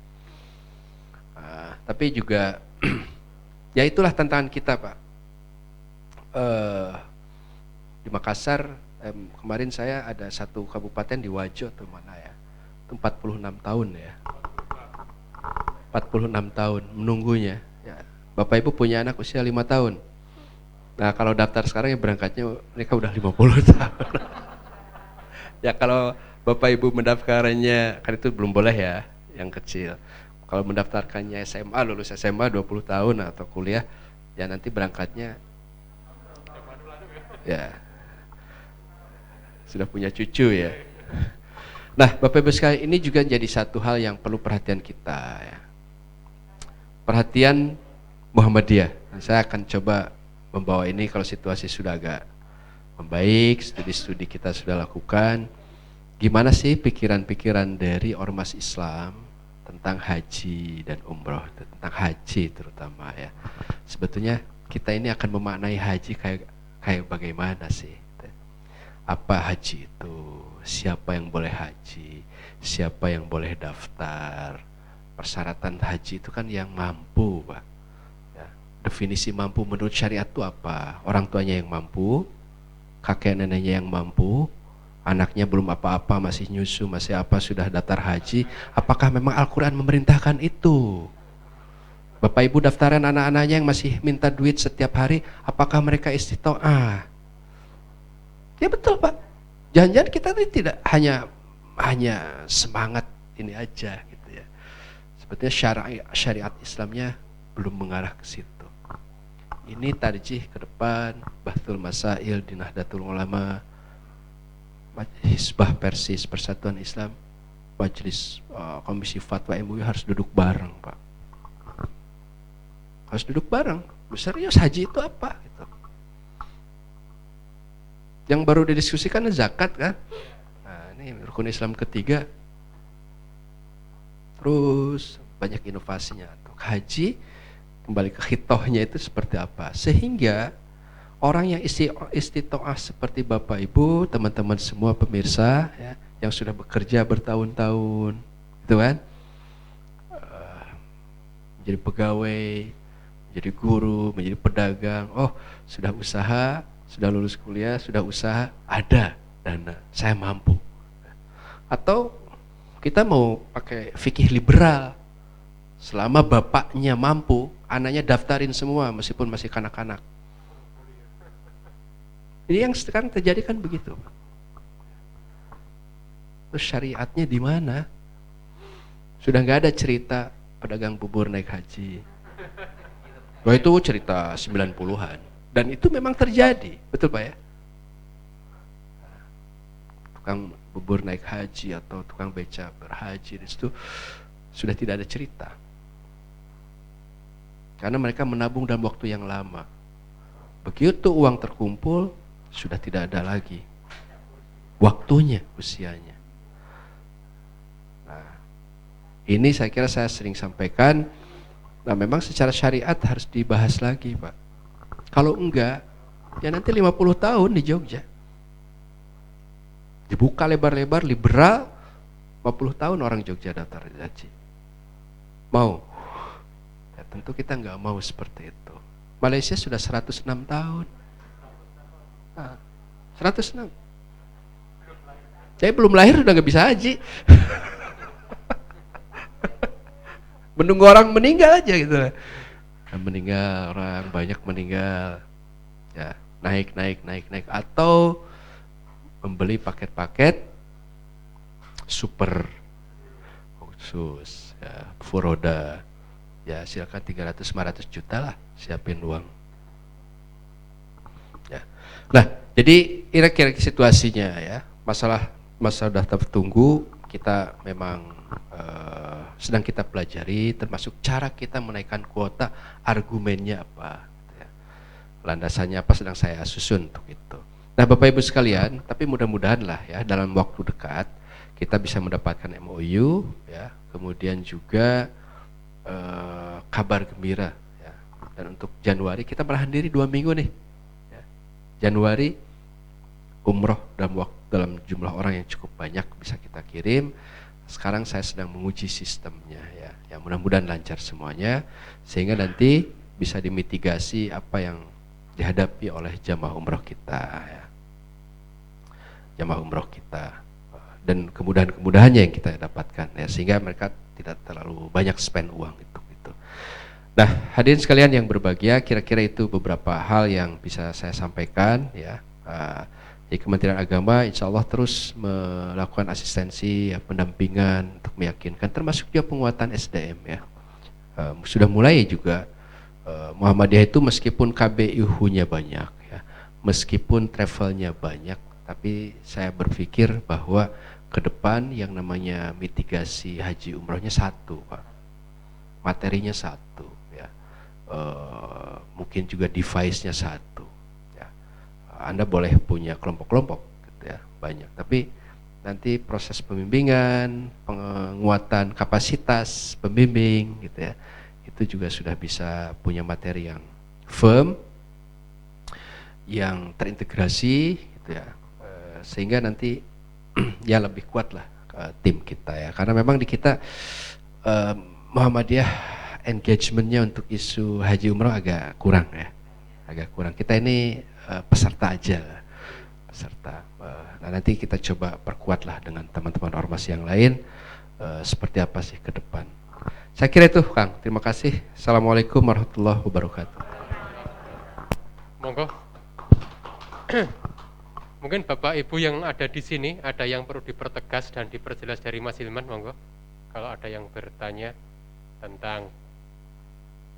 Tapi juga ya itulah tantangan kita, Pak. Di Makassar kemarin saya ada satu kabupaten di Wajo atau mana ya. Itu 46 tahun ya. 46 tahun menunggunya ya. Bapak Ibu punya anak usia 5 tahun. Nah kalau daftar sekarang ya berangkatnya mereka udah 50 tahun. Ya kalau Bapak Ibu mendaftarkannya, kan itu belum boleh ya yang kecil. Kalau mendaftarkannya SMA, lulus SMA 20 tahun atau kuliah, ya nanti berangkatnya ya sudah punya cucu ya. Nah Bapak Ibu sekalian, ini juga jadi satu hal yang perlu perhatian kita ya. Perhatian Muhammadiyah. Nah, saya akan coba membawa ini kalau situasi sudah agak membaik, studi-studi kita sudah lakukan. Gimana sih pikiran-pikiran dari ormas Islam tentang haji dan umroh, tentang haji terutama ya. Sebetulnya kita ini akan memaknai haji kayak bagaimana sih? Apa haji itu? Siapa yang boleh haji? Siapa yang boleh daftar? Persyaratan haji itu kan yang mampu, Pak. Ya, definisi mampu menurut syariat itu apa? Orang tuanya yang mampu, kakek neneknya yang mampu, anaknya belum apa-apa, masih nyusu, masih apa, sudah daftar haji. Apakah memang Al-Quran memerintahkan itu? Bapak Ibu daftaran anak-anaknya yang masih minta duit setiap hari, apakah mereka istitoah? Ya betul Pak. Jangan-jangan kita ini tidak hanya semangat ini aja gitu ya. Sebetulnya syariat Islamnya belum mengarah ke situ. Ini tarjih ke depan, Bahtul Masail di Nahdlatul Ulama, Hizbah Persis Persatuan Islam, Majelis Komisi Fatwa MUI harus duduk bareng Pak. Harus duduk bareng. Serius haji itu apa? Gitu. Yang baru didiskusikan zakat kan? Nah, ini rukun Islam ketiga. Terus banyak inovasinya. Haji kembali ke khitohnya itu seperti apa? Sehingga orang yang istitoah seperti Bapak Ibu, teman-teman semua pemirsa ya, yang sudah bekerja bertahun-tahun, gitu kan? Menjadi pegawai, menjadi guru, menjadi pedagang, sudah usaha, sudah lulus kuliah, sudah usaha, ada dana, saya mampu. Atau kita mau pakai fikih liberal, selama bapaknya mampu, anaknya daftarin semua meskipun masih kanak-kanak. Ini yang sekarang terjadi kan begitu. Terus syariatnya di mana? Sudah nggak ada cerita pedagang bubur naik haji. Wah itu cerita 90-an. Dan itu memang terjadi, betul Pak ya? Tukang bubur naik haji atau tukang beca berhaji, itu sudah tidak ada cerita. Karena mereka menabung dalam waktu yang lama. Begitu uang terkumpul, sudah tidak ada lagi waktunya, usianya. Nah, ini saya kira saya sering sampaikan. Nah memang secara syariat harus dibahas lagi Pak. Kalau enggak, ya nanti 50 tahun di Jogja. Dibuka lebar-lebar, liberal, 50 tahun orang Jogja daftar haji. Mau? Ya, tentu kita enggak mau seperti itu. Malaysia sudah 106 tahun. Nah, 106. Saya belum lahir udah enggak bisa haji. Menunggu orang meninggal aja gitu. meninggal, orang banyak meninggal, ya naik, atau membeli paket-paket super khusus, ya, full roda, ya silakan 300-500 juta lah, siapin uang. Ya. Nah, jadi kira-kira situasinya ya, masa daftar tunggu kita memang sedang kita pelajari, termasuk cara kita menaikkan kuota, argumennya apa, ya. Landasannya apa sedang saya susun untuk itu. Nah, Bapak Ibu sekalian, tapi mudah-mudahan lah ya dalam waktu dekat kita bisa mendapatkan MOU, ya, kemudian juga kabar gembira, ya. Dan untuk Januari kita menahan diri 2 minggu nih. Januari umroh dalam jumlah orang yang cukup banyak bisa kita kirim. Sekarang saya sedang menguji sistemnya, ya. Ya mudah-mudahan lancar semuanya sehingga nanti bisa dimitigasi apa yang dihadapi oleh jamaah umroh kita, ya. Jamaah umroh kita dan kemudahan-kemudahannya yang kita dapatkan, ya, sehingga mereka tidak terlalu banyak spend uang itu. Nah, hadirin sekalian yang berbahagia, kira-kira itu beberapa hal yang bisa saya sampaikan, ya. Di Kementerian Agama insya Allah terus melakukan asistensi, ya, pendampingan untuk meyakinkan, termasuk juga penguatan SDM, ya. Sudah mulai juga Muhammadiyah itu meskipun KBIU-nya banyak, ya, meskipun travelnya banyak, tapi saya berpikir bahwa ke depan yang namanya mitigasi haji umrohnya satu, Pak. Materinya satu, ya. Mungkin juga device-nya satu, ya. Anda boleh punya kelompok-kelompok gitu, ya, banyak, tapi nanti proses pembimbingan, penguatan kapasitas pembimbing gitu, ya, itu juga sudah bisa punya materi yang firm, yang terintegrasi gitu, ya, sehingga nanti ya lebih kuat lah tim kita, ya, karena memang di kita Muhammadiyah engagementnya untuk isu haji umroh agak kurang, ya, agak kurang. Kita ini peserta aja, peserta. Nah, nanti kita coba perkuatlah dengan teman-teman ormas yang lain, seperti apa sih ke depan. Saya kira itu, Kang. Terima kasih. Assalamualaikum warahmatullahi wabarakatuh. Monggo. Mungkin Bapak Ibu yang ada di sini ada yang perlu dipertegas dan diperjelas dari Mas Hilman, monggo. Kalau ada yang bertanya tentang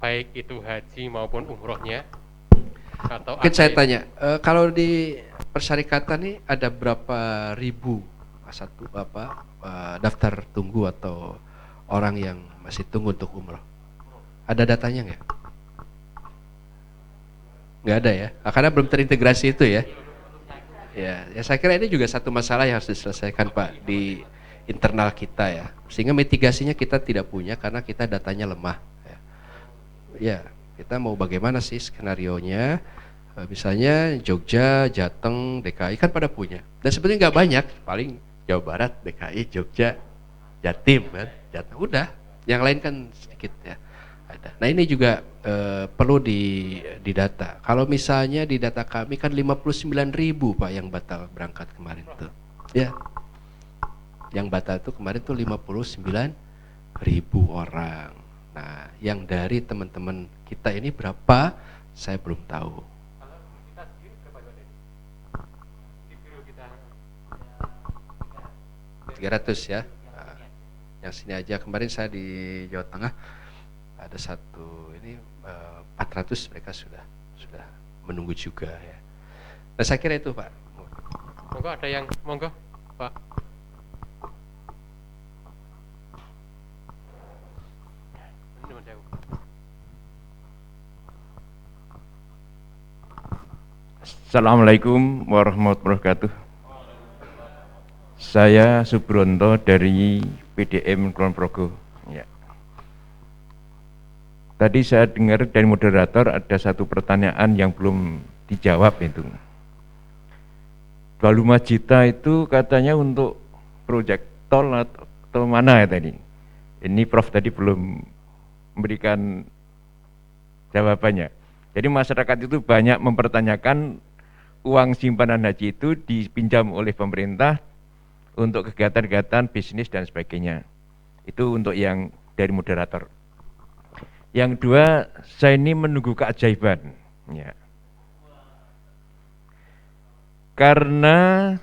baik itu haji maupun umrohnya, atau mungkin saya tanya, kalau di persyarikatan ini ada berapa ribu daftar tunggu atau orang yang masih tunggu untuk umroh? Ada datanya nggak? Nggak ada, ya, karena belum terintegrasi itu, ya. Ya, saya kira ini juga satu masalah yang harus diselesaikan, Pak, di internal kita, ya, sehingga mitigasinya kita tidak punya karena kita datanya lemah, ya. Ya, kita mau bagaimana sih skenarionya? Misalnya Jogja, Jateng, DKI kan pada punya, dan sebetulnya nggak banyak, paling Jawa Barat, DKI, Jogja, Jatim, kan, Jateng, udah, yang lain kan sedikit, ya, ada. Nah, ini juga perlu didata. Kalau misalnya di data kami kan 59.000, Pak, yang batal berangkat kemarin tuh, ya. Yang batal itu kemarin tuh 59.000 orang. Nah, yang dari teman-teman kita ini berapa? Saya belum tahu. Kalau kita sendiri berapa, Pak? Di biro kita 300, ya. Nah, yang sini aja kemarin saya di Jawa Tengah ada satu ini 400, mereka sudah menunggu juga, ya. Nah, saya kira itu, Pak. Monggo, ada yang monggo, Pak. Assalamualaikum warahmatullahi wabarakatuh. Saya Subronto dari PDM Kulon Progo. Ya. Tadi saya dengar dari moderator ada satu pertanyaan yang belum dijawab itu. 25 juta itu katanya untuk proyek tol atau mana ya tadi? Ini Prof tadi belum memberikan jawabannya. Jadi masyarakat itu banyak mempertanyakan uang simpanan haji itu dipinjam oleh pemerintah untuk kegiatan-kegiatan bisnis dan sebagainya. Itu untuk yang dari moderator. Yang kedua, saya ini menunggu keajaiban. Ya. Karena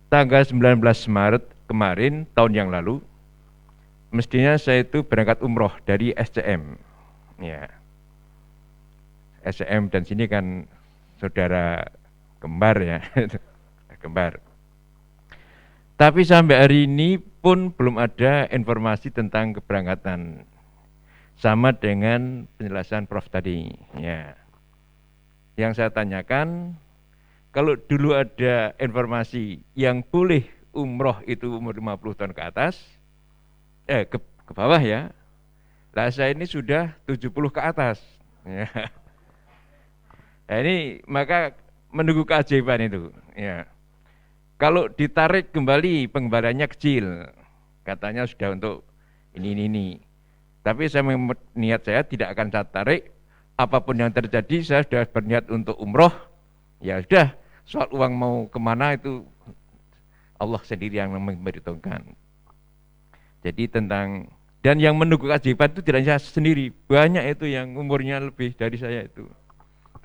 tanggal 19 Maret kemarin, tahun yang lalu, mestinya saya itu berangkat umroh dari SCM. Ya. SCM dan sini kan saudara kembar ya, kembar. Tapi sampai hari ini pun belum ada informasi tentang keberangkatan. Sama dengan penjelasan Prof tadi. Ya. Yang saya tanyakan, kalau dulu ada informasi yang boleh umroh itu umur 50 tahun ke atas, ke bawah ya. Lah saya ini sudah 70 ke atas. Ya. Nah, ini maka menunggu keajaiban itu. Ya. Kalau ditarik kembali pengembaliannya kecil, katanya sudah untuk ini. Tapi niat saya tidak akan saya tarik. Apapun yang terjadi, saya sudah berniat untuk umroh. Ya sudah, soal uang mau kemana itu Allah sendiri yang memberitahukan. Jadi dan yang menunggu keajaiban itu tidak hanya sendiri, banyak itu yang umurnya lebih dari saya itu.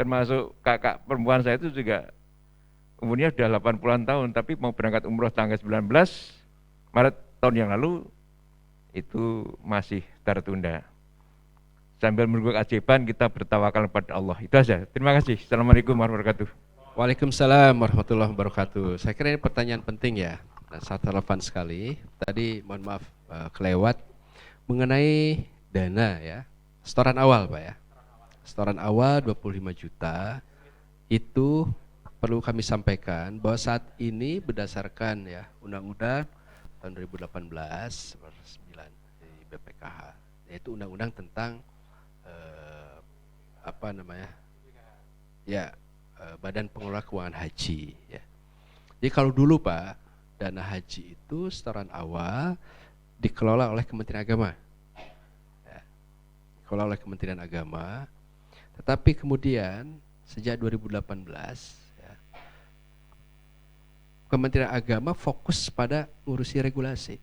Termasuk kakak perempuan saya itu juga umurnya sudah 80-an tahun, tapi mau berangkat umroh tanggal 19 Maret tahun yang lalu, itu masih tertunda. Sambil menunggu keajaiban, kita bertawakal kepada Allah. Itu saja. Terima kasih. Assalamualaikum warahmatullahi wabarakatuh. Waalaikumsalam warahmatullahi wabarakatuh. Saya kira ini pertanyaan penting ya, dan sangat relevan sekali. Tadi mohon maaf kelewat mengenai dana ya, setoran awal Pak ya. Setoran awal 25 juta itu perlu kami sampaikan bahwa saat ini berdasarkan ya Undang-Undang tahun 2018 nomor 9 di BPKH, yaitu undang-undang tentang Badan Pengelola Keuangan Haji ya. Jadi kalau dulu Pak, dana haji itu setoran awal dikelola oleh Kementerian Agama ya, dikelola oleh Kementerian Agama. Tetapi kemudian sejak 2018 ya, Kementerian Agama fokus pada ngurusi regulasi.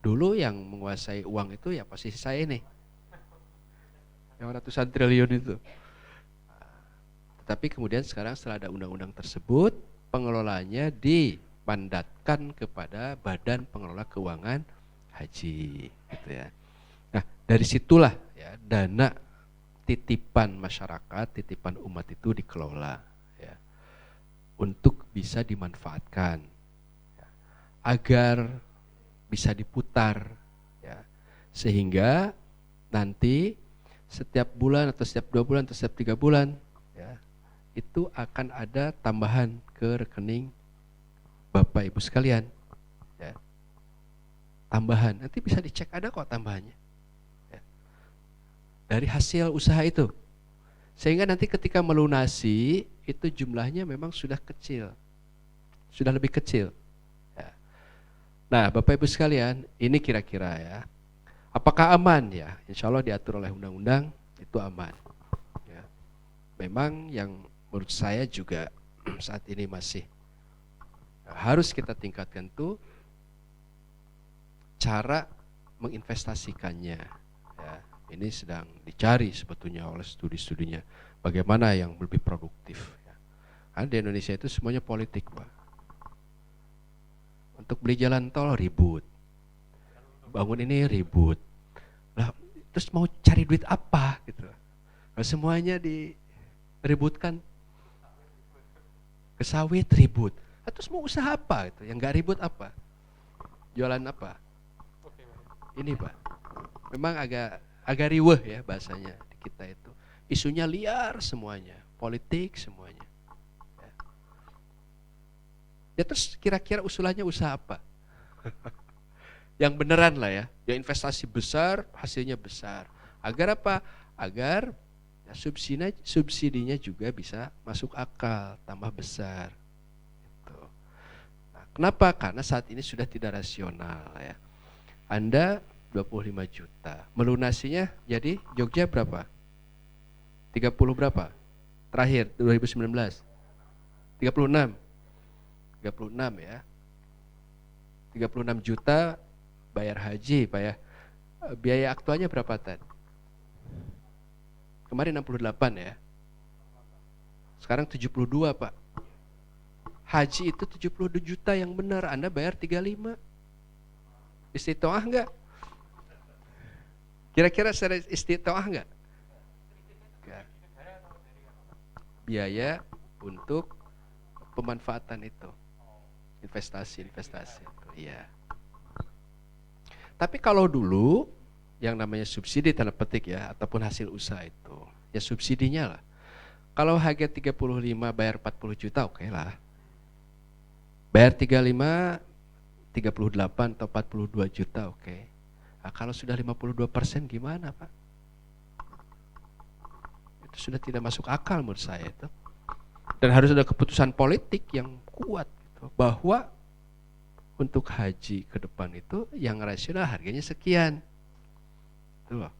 Dulu yang menguasai uang itu ya posisi saya ini, yang ratusan triliun itu. Tetapi kemudian sekarang setelah ada undang-undang tersebut, pengelolanya dimandatkan kepada Badan Pengelola Keuangan Haji, gitu ya. Nah, dari situlah ya dana titipan masyarakat, titipan umat itu dikelola ya, untuk bisa dimanfaatkan ya, agar bisa diputar ya, sehingga nanti setiap bulan atau setiap 2 bulan atau setiap 3 bulan ya, itu akan ada tambahan ke rekening Bapak Ibu sekalian ya. Tambahan, nanti bisa dicek ada kok tambahannya ya, dari hasil usaha itu, sehingga nanti ketika melunasi itu jumlahnya memang sudah kecil, sudah lebih kecil ya. Nah Bapak Ibu sekalian, ini kira-kira ya, apakah aman ya? Insya Allah diatur oleh undang-undang itu aman ya. Memang yang menurut saya juga saat ini masih harus kita tingkatkan tuh cara menginvestasikannya ya. Ini sedang dicari sebetulnya oleh studi-studinya, bagaimana yang lebih produktif ya. Karena di Indonesia itu semuanya politik Pak. Untuk beli jalan tol ribut, bangun ini ribut lah, terus mau cari duit apa gitu. Nah, semuanya diributkan, ke sawit ribut. Terus mau usaha apa itu? Yang nggak ribut apa? Jualan apa? Ini Pak, memang agak riweh ya bahasanya di kita itu. Isunya liar semuanya, politik semuanya. Ya terus kira-kira usulannya usaha apa? Yang beneran lah ya, ya investasi besar, hasilnya besar. Agar apa? Agar ya subsidinya juga bisa masuk akal, tambah besar. Gitu. Nah, kenapa? Karena saat ini sudah tidak rasional ya. Anda 25 juta, melunasinya jadi Jogja berapa? 30 berapa? Terakhir 2019 36 ya, 36 juta bayar haji Pak ya. Biaya aktualnya berapa Tan? Kemarin 68 ya. Sekarang 72 Pak. Haji itu 72 juta yang benar, Anda bayar 35. Istitoah enggak? Kira-kira secara istitoah enggak? Enggak. Biaya untuk pemanfaatan itu. Investasi itu, iya. Tapi kalau dulu yang namanya subsidi tanda petik ya, ataupun hasil usaha itu, ya subsidinya lah. Kalau harga 35 bayar 40 juta oke lah. Bayar 35, 38 atau 42 juta oke. Nah, kalau sudah 52% gimana Pak? Itu sudah tidak masuk akal menurut saya itu. Dan harus ada keputusan politik yang kuat gitu, bahwa untuk haji ke depan itu yang rasional harganya sekian. Tuh loh.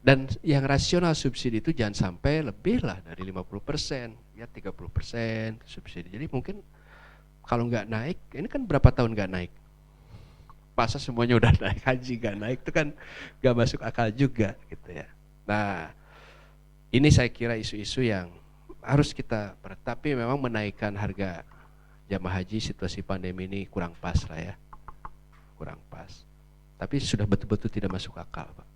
Dan yang rasional subsidi itu jangan sampai lebih lah dari 50%, ya 30% subsidi. Jadi mungkin kalau nggak naik, ini kan berapa tahun nggak naik? Masa semuanya udah naik, haji nggak naik itu kan nggak masuk akal juga gitu ya. Nah, ini saya kira isu-isu yang harus kita tapi memang menaikkan harga jamaah haji situasi pandemi ini kurang pas lah ya, kurang pas. Tapi sudah betul-betul tidak masuk akal Pak.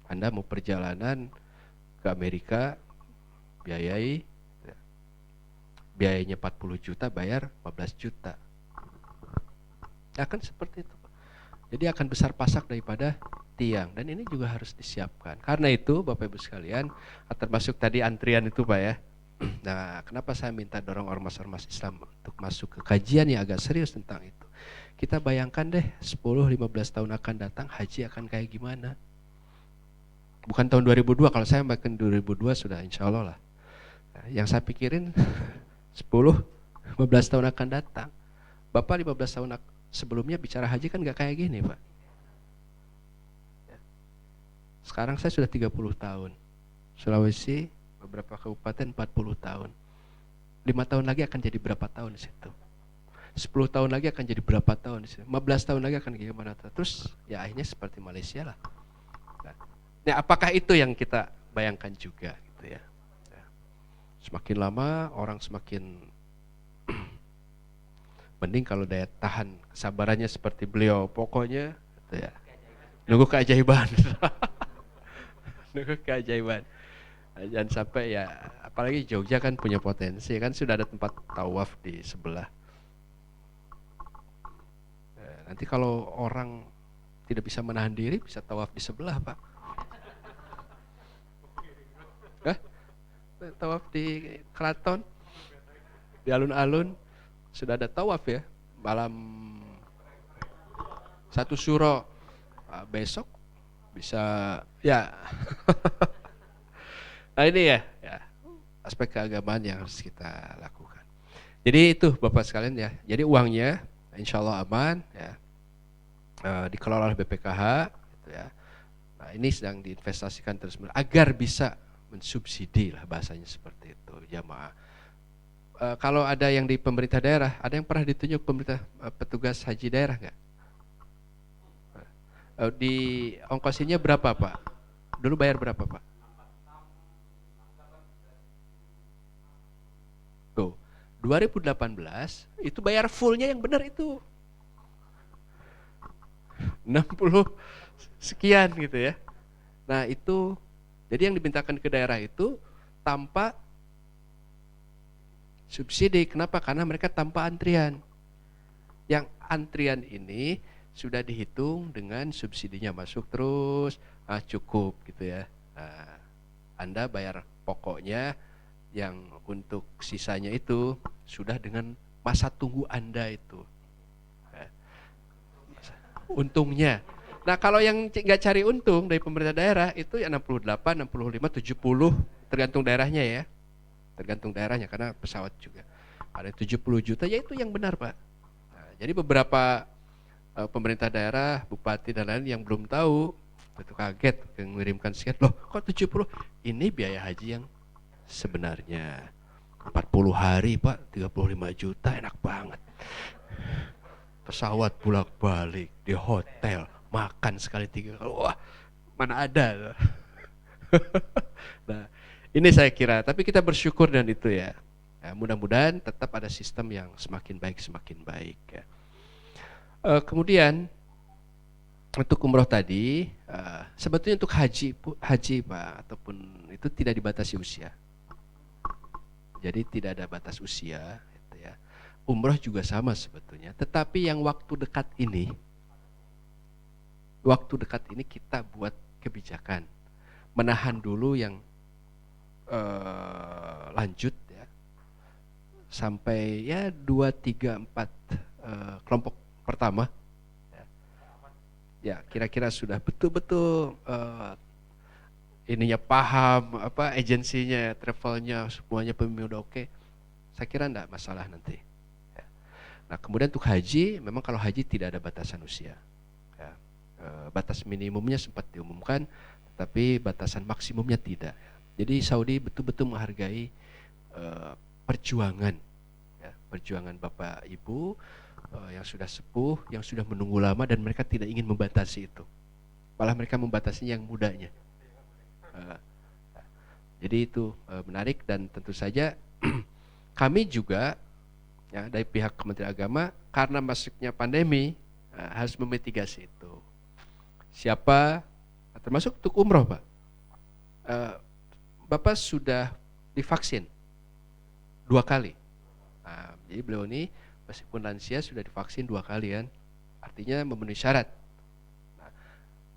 Anda mau perjalanan ke Amerika, biayanya 40 juta, bayar 15 juta. Akan seperti itu Pak. Jadi akan besar pasak daripada tiang, dan ini juga harus disiapkan. Karena itu Bapak Ibu sekalian, termasuk tadi antrian itu Pak ya. Nah, kenapa saya minta dorong ormas-ormas Islam untuk masuk ke kajian yang agak serius tentang itu. Kita bayangkan deh 10-15 tahun akan datang haji akan kayak gimana. Bukan tahun 2002, kalau saya makin 2002 sudah insya Allah lah. Nah, yang saya pikirin 10-15 tahun akan datang. Bapak 15 tahun sebelumnya bicara haji kan gak kayak gini Pak. Sekarang saya sudah 30 tahun. Sulawesi beberapa kabupaten 40 tahun. 5 tahun lagi akan jadi berapa tahun di situ? 10 tahun lagi akan jadi berapa tahun di situ? 15 tahun lagi akan gimana? Terus ya akhirnya seperti Malaysia lah. Nah, apakah itu yang kita bayangkan juga gitu ya? Semakin lama orang semakin mending kalau daya tahan kesabarannya seperti beliau, pokoknya gitu ya. Nunggu keajaiban. Nunggu keajaiban. Jangan sampai ya, apalagi Jogja kan punya potensi, kan sudah ada tempat tawaf di sebelah. Nanti kalau orang tidak bisa menahan diri, bisa tawaf di sebelah Pak. Tawaf di keraton, di alun-alun sudah ada tawaf ya, malam 1 Syuro. Besok bisa ya. Nah ini ya aspek keagamaan yang harus kita lakukan. Jadi itu Bapak sekalian ya. Jadi uangnya insya Allah aman ya, dikelola oleh BPKH gitu ya. Nah ini sedang diinvestasikan terus agar bisa mensubsidi lah, bahasanya seperti itu jamaah. Kalau ada yang di pemerintah daerah, ada yang pernah ditunjuk pemerintah petugas haji daerah nggak? Di ongkosinya berapa Pak? Dulu bayar berapa Pak? Tuh, 2018 itu bayar fullnya yang benar itu 60 sekian gitu ya. Nah itu, jadi yang dimintakan ke daerah itu tanpa subsidi. Kenapa? Karena mereka tanpa antrian. Yang antrian ini sudah dihitung dengan subsidinya masuk terus, cukup gitu ya. Nah, Anda bayar pokoknya, yang untuk sisanya itu sudah dengan masa tunggu Anda itu. Untungnya. Nah kalau yang nggak cari untung dari pemerintah daerah itu ya 68, 65, 70 tergantung daerahnya ya. Tergantung daerahnya karena pesawat juga. Ada 70 juta ya itu yang benar Pak. Nah, jadi beberapa pemerintah daerah, bupati dan lain yang belum tahu, itu kaget mengirimkan sekian, loh kok 70? Ini biaya haji yang sebenarnya 40 hari Pak, 35 juta enak banget. pesawat bolak-balik, di hotel, makan sekali 3 kali. Wah, mana ada. Nah, ini saya kira, tapi kita bersyukur dan itu ya. Mudah-mudahan tetap ada sistem yang semakin baik ya. Kemudian untuk umroh tadi, sebetulnya untuk haji Pak, ataupun itu tidak dibatasi usia. Jadi tidak ada batas usia gitu ya. Umroh juga sama sebetulnya, tetapi yang waktu dekat ini kita buat kebijakan menahan dulu yang lanjut ya, sampai ya 2, 3, 4 kelompok pertama ya kira-kira sudah betul-betul ininya paham, apa agensinya, travelnya, semuanya pemimpin udah oke, saya kira enggak masalah nanti ya. Nah kemudian untuk haji, memang kalau haji tidak ada batasan usia ya. Batas minimumnya sempat diumumkan, tapi batasan maksimumnya tidak ya. Jadi Saudi betul-betul menghargai perjuangan ya, perjuangan Bapak Ibu yang sudah sepuh, yang sudah menunggu lama, dan mereka tidak ingin membatasi itu, malah mereka membatasi yang mudanya. Jadi itu menarik, dan tentu saja kami juga ya, dari pihak Kementerian Agama, karena masuknya pandemi harus memitigasi itu. Siapa, termasuk untuk umroh Pak, Bapak sudah divaksin 2 kali. Jadi beliau ini meskipun lansia sudah divaksin 2 kali kan, artinya memenuhi syarat.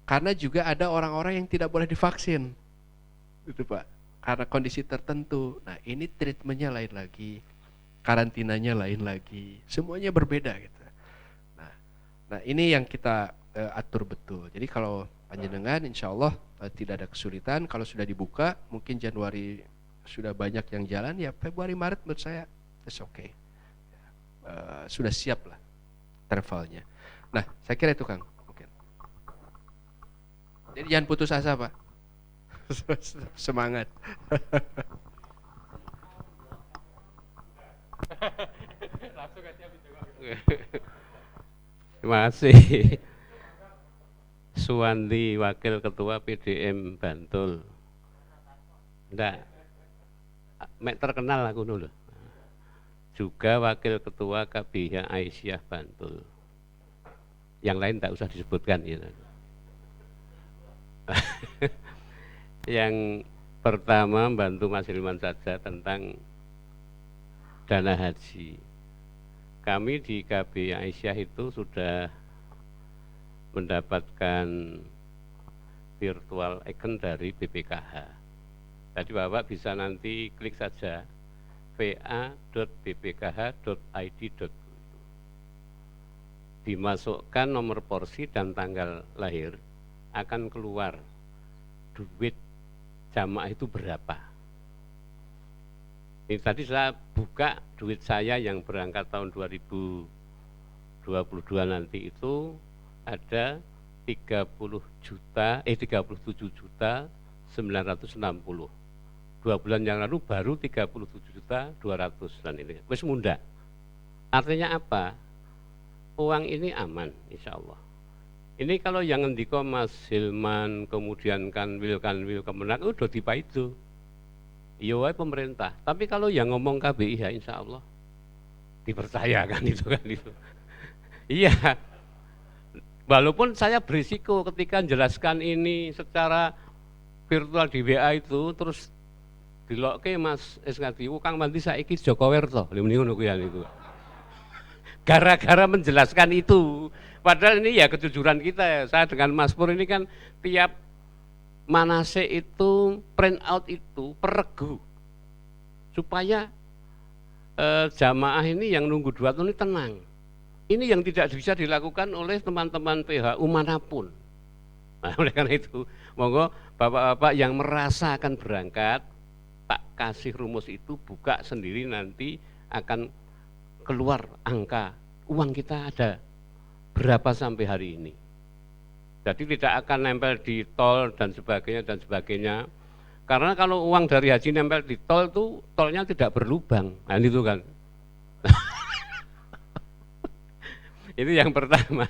Karena juga ada orang-orang yang tidak boleh divaksin, itu Pak, karena kondisi tertentu. Nah ini treatmentnya lain lagi, karantinanya lain lagi, semuanya berbeda gitu. Nah ini yang kita atur betul. Jadi kalau panjenengan insya Allah tidak ada kesulitan, kalau sudah dibuka, mungkin Januari sudah banyak yang jalan, ya Februari Maret menurut saya it's okay. Sudah siap lah travelnya. Nah saya kira itu Kang mungkin. Jadi jangan putus asa Pak. Semangat. Terima kasih. Suwandi, Wakil Ketua PDM Bantul. Enggak, terkenal aku dulu. Juga Wakil Ketua KBH Aisyah Bantul. Yang lain tak usah disebutkan ya. Yang pertama bantu Mas Hilman saja tentang dana haji. Kami di KB Aisyah itu sudah mendapatkan virtual account dari BPKH. Tadi Bapak bisa nanti klik saja va.bpkh.id. Dimasukkan nomor porsi dan tanggal lahir, akan keluar duit jamaah itu berapa. Ini tadi saya buka duit saya yang berangkat tahun 2022 nanti itu ada 37 juta 960. 2 bulan yang lalu baru 37.200.000 dan ini wis munda. Artinya apa? Uang ini aman insya Allah. Ini kalau yang ngendiko Mas Hilman, kemudian Kanwil Kemenak udah dipaido. Iya wae pemerintah. Tapi kalau yang ngomong KBI ya insya Allah dipercayakan itu kan itu. Iya. Walaupun saya berisiko ketika menjelaskan ini secara virtual di WA itu, terus dilokke Mas SKD, Kang Manti saiki Joko Werto, lha ngono kuwi niku. Gara-gara menjelaskan itu, padahal ini ya kejujuran kita ya. Saya dengan Mas Pur ini kan tiap manasik itu print out itu per regu supaya jamaah ini yang nunggu 2 tahun ini tenang. Ini yang tidak bisa dilakukan oleh teman-teman PHU manapun. Nah, oleh karena itu, monggo bapak-bapak yang merasa akan berangkat, tak kasih rumus itu, buka sendiri, nanti akan keluar angka uang kita ada berapa sampai hari ini. Jadi tidak akan nempel di tol dan sebagainya. Karena kalau uang dari haji nempel di tol itu, tolnya tidak berlubang. Nah itu kan. Itu yang pertama.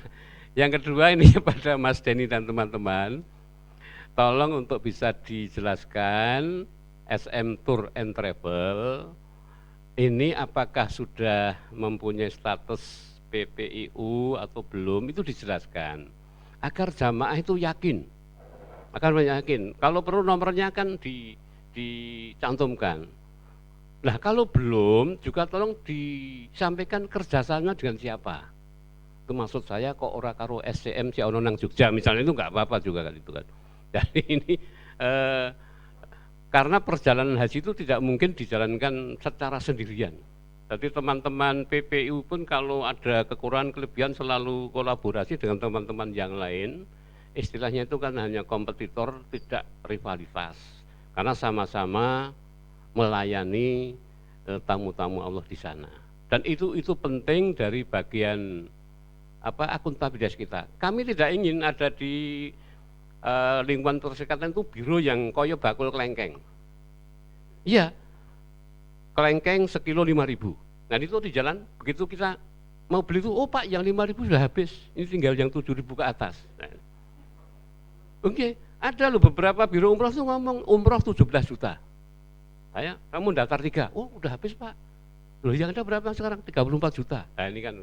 Yang kedua ini pada Mas Denny dan teman-teman, tolong untuk bisa dijelaskan SM Tour and Travel ini apakah sudah mempunyai status PPIU atau belum, itu dijelaskan agar jamaah itu yakin, kalau perlu nomornya kan dicantumkan. Nah kalau belum juga tolong disampaikan kerjasama dengan siapa. Itu maksud saya kok ora karo SCM si ono nang Jogja misalnya, itu nggak apa-apa juga kan itu kan. Jadi ini karena perjalanan haji itu tidak mungkin dijalankan secara sendirian. Jadi teman-teman PPIU pun kalau ada kekurangan kelebihan selalu kolaborasi dengan teman-teman yang lain. Istilahnya itu kan hanya kompetitor, tidak rivalitas. Karena sama-sama melayani tamu-tamu Allah di sana. Dan itu penting dari bagian akuntabilitas kita. Kami tidak ingin ada di lingkungan perserikatan itu biro yang koyo bakul kelengkeng. Iya, kelengkeng sekilo 5.000. Nah itu di jalan, begitu kita mau beli itu, oh Pak yang 5.000 sudah habis, ini tinggal yang 7.000 ke atas. Nah, oke, ada loh beberapa biro umroh itu ngomong umroh 17 juta. Kamu daftar 3, oh udah habis Pak. Loh yang ada berapa sekarang? 34 juta. Nah ini kan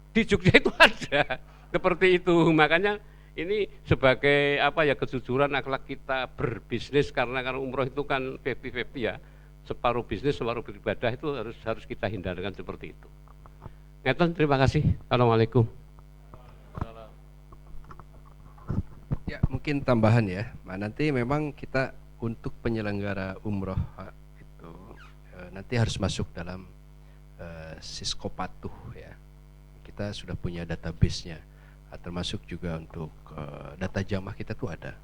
di Jogja itu ada seperti itu. Makanya ini sebagai kejujuran akhlak kita berbisnis, karena umroh itu kan 50-50 ya, separuh bisnis separuh beribadah, itu harus kita hindarkan seperti itu. Ngeten, terima kasih. Assalamualaikum. Ya mungkin tambahan ya, nanti memang kita untuk penyelenggara umroh itu nanti harus masuk dalam Siskopatuh ya. Kita sudah punya database-nya, termasuk juga untuk data jamaah kita tuh ada.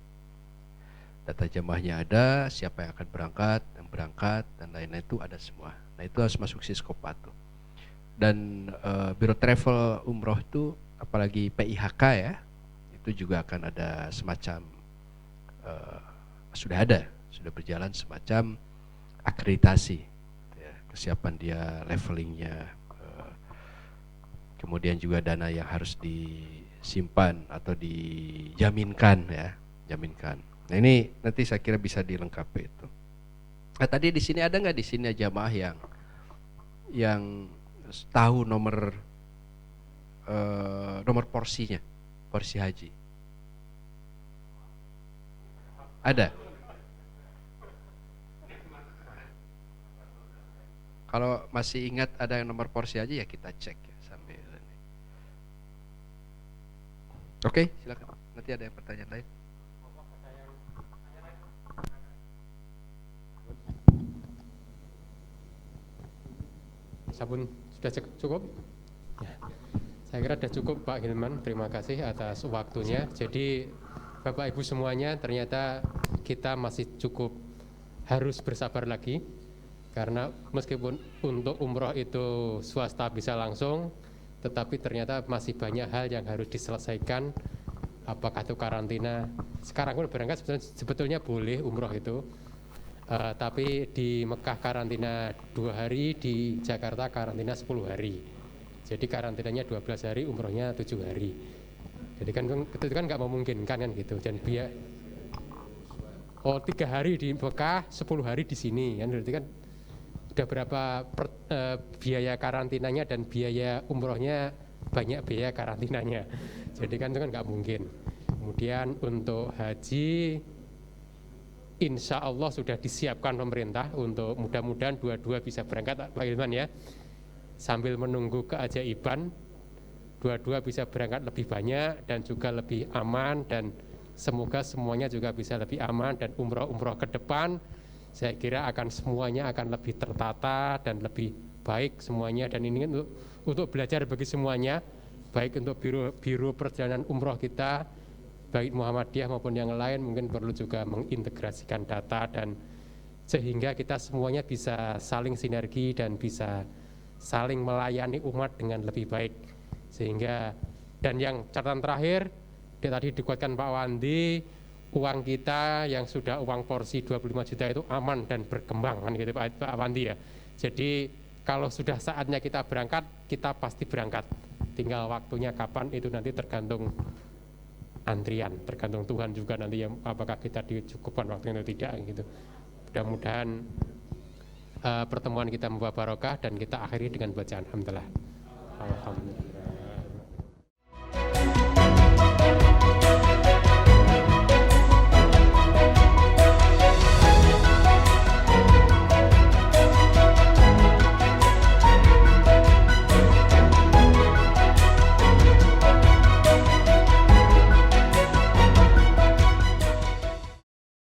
Data jamaahnya ada, siapa yang akan berangkat dan lain-lain itu ada semua. Nah itu harus masuk Siskopatuh. Dan Biro Travel Umroh itu apalagi PIHK ya, itu juga akan ada semacam sudah berjalan semacam akreditasi ya, kesiapan dia, levelingnya, kemudian juga dana yang harus disimpan atau dijaminkan ya, jaminkan. Nah ini nanti saya kira bisa dilengkapi itu. Nah, tadi di sini ada nggak di sini jamaah yang tahu nomor porsinya, porsi haji? Ada? Kalau masih ingat ada yang nomor porsi haji ya kita cek ya sambil ini. Oke, silakan. Nanti ada yang pertanyaan lain. Sabun sudah cukup? Ya. Saya kira sudah cukup Pak Hilman, terima kasih atas waktunya. Jadi Bapak Ibu semuanya, ternyata kita masih cukup harus bersabar lagi, karena meskipun untuk umroh itu swasta bisa langsung, tetapi ternyata masih banyak hal yang harus diselesaikan. Apakah itu karantina? Sekarang pun berangkat sebetulnya boleh umroh itu, tapi di Mekah karantina 2 hari, di Jakarta karantina 10 hari. Jadi karantinanya 12 hari, umrohnya 7 hari. Jadi kan itu kan nggak memungkinkan kan gitu. Dan 3 hari di Mekah, 10 hari di sini kan, berarti kan udah berapa biaya karantinanya, dan biaya umrohnya banyak biaya karantinanya. Jadi kan itu kan nggak mungkin. Kemudian untuk haji, insya Allah sudah disiapkan pemerintah untuk mudah-mudahan 22 bisa berangkat Pak Hilman ya. Sambil menunggu keajaiban, 22 bisa berangkat lebih banyak dan juga lebih aman, dan semoga semuanya juga bisa lebih aman, dan umroh-umroh ke depan saya kira semuanya akan lebih tertata dan lebih baik semuanya. Dan ini untuk belajar bagi semuanya, baik untuk biro perjalanan umroh kita, baik Muhammadiyah maupun yang lain, mungkin perlu juga mengintegrasikan data, dan sehingga kita semuanya bisa saling sinergi dan bisa saling melayani umat dengan lebih baik. Sehingga, dan yang catatan terakhir tadi dikuatkan Pak Wandi, uang kita yang sudah uang porsi 25 juta itu aman dan berkembang kan gitu Pak Wandi ya. Jadi kalau sudah saatnya kita berangkat, kita pasti berangkat. tinggal waktunya kapan itu nanti tergantung antrian, tergantung Tuhan juga nanti yang apakah kita dicukupkan waktunya atau tidak gitu. Mudah-mudahan pertemuan kita membawa barokah dan kita akhiri dengan bacaan alhamdulillah. Alhamdulillah.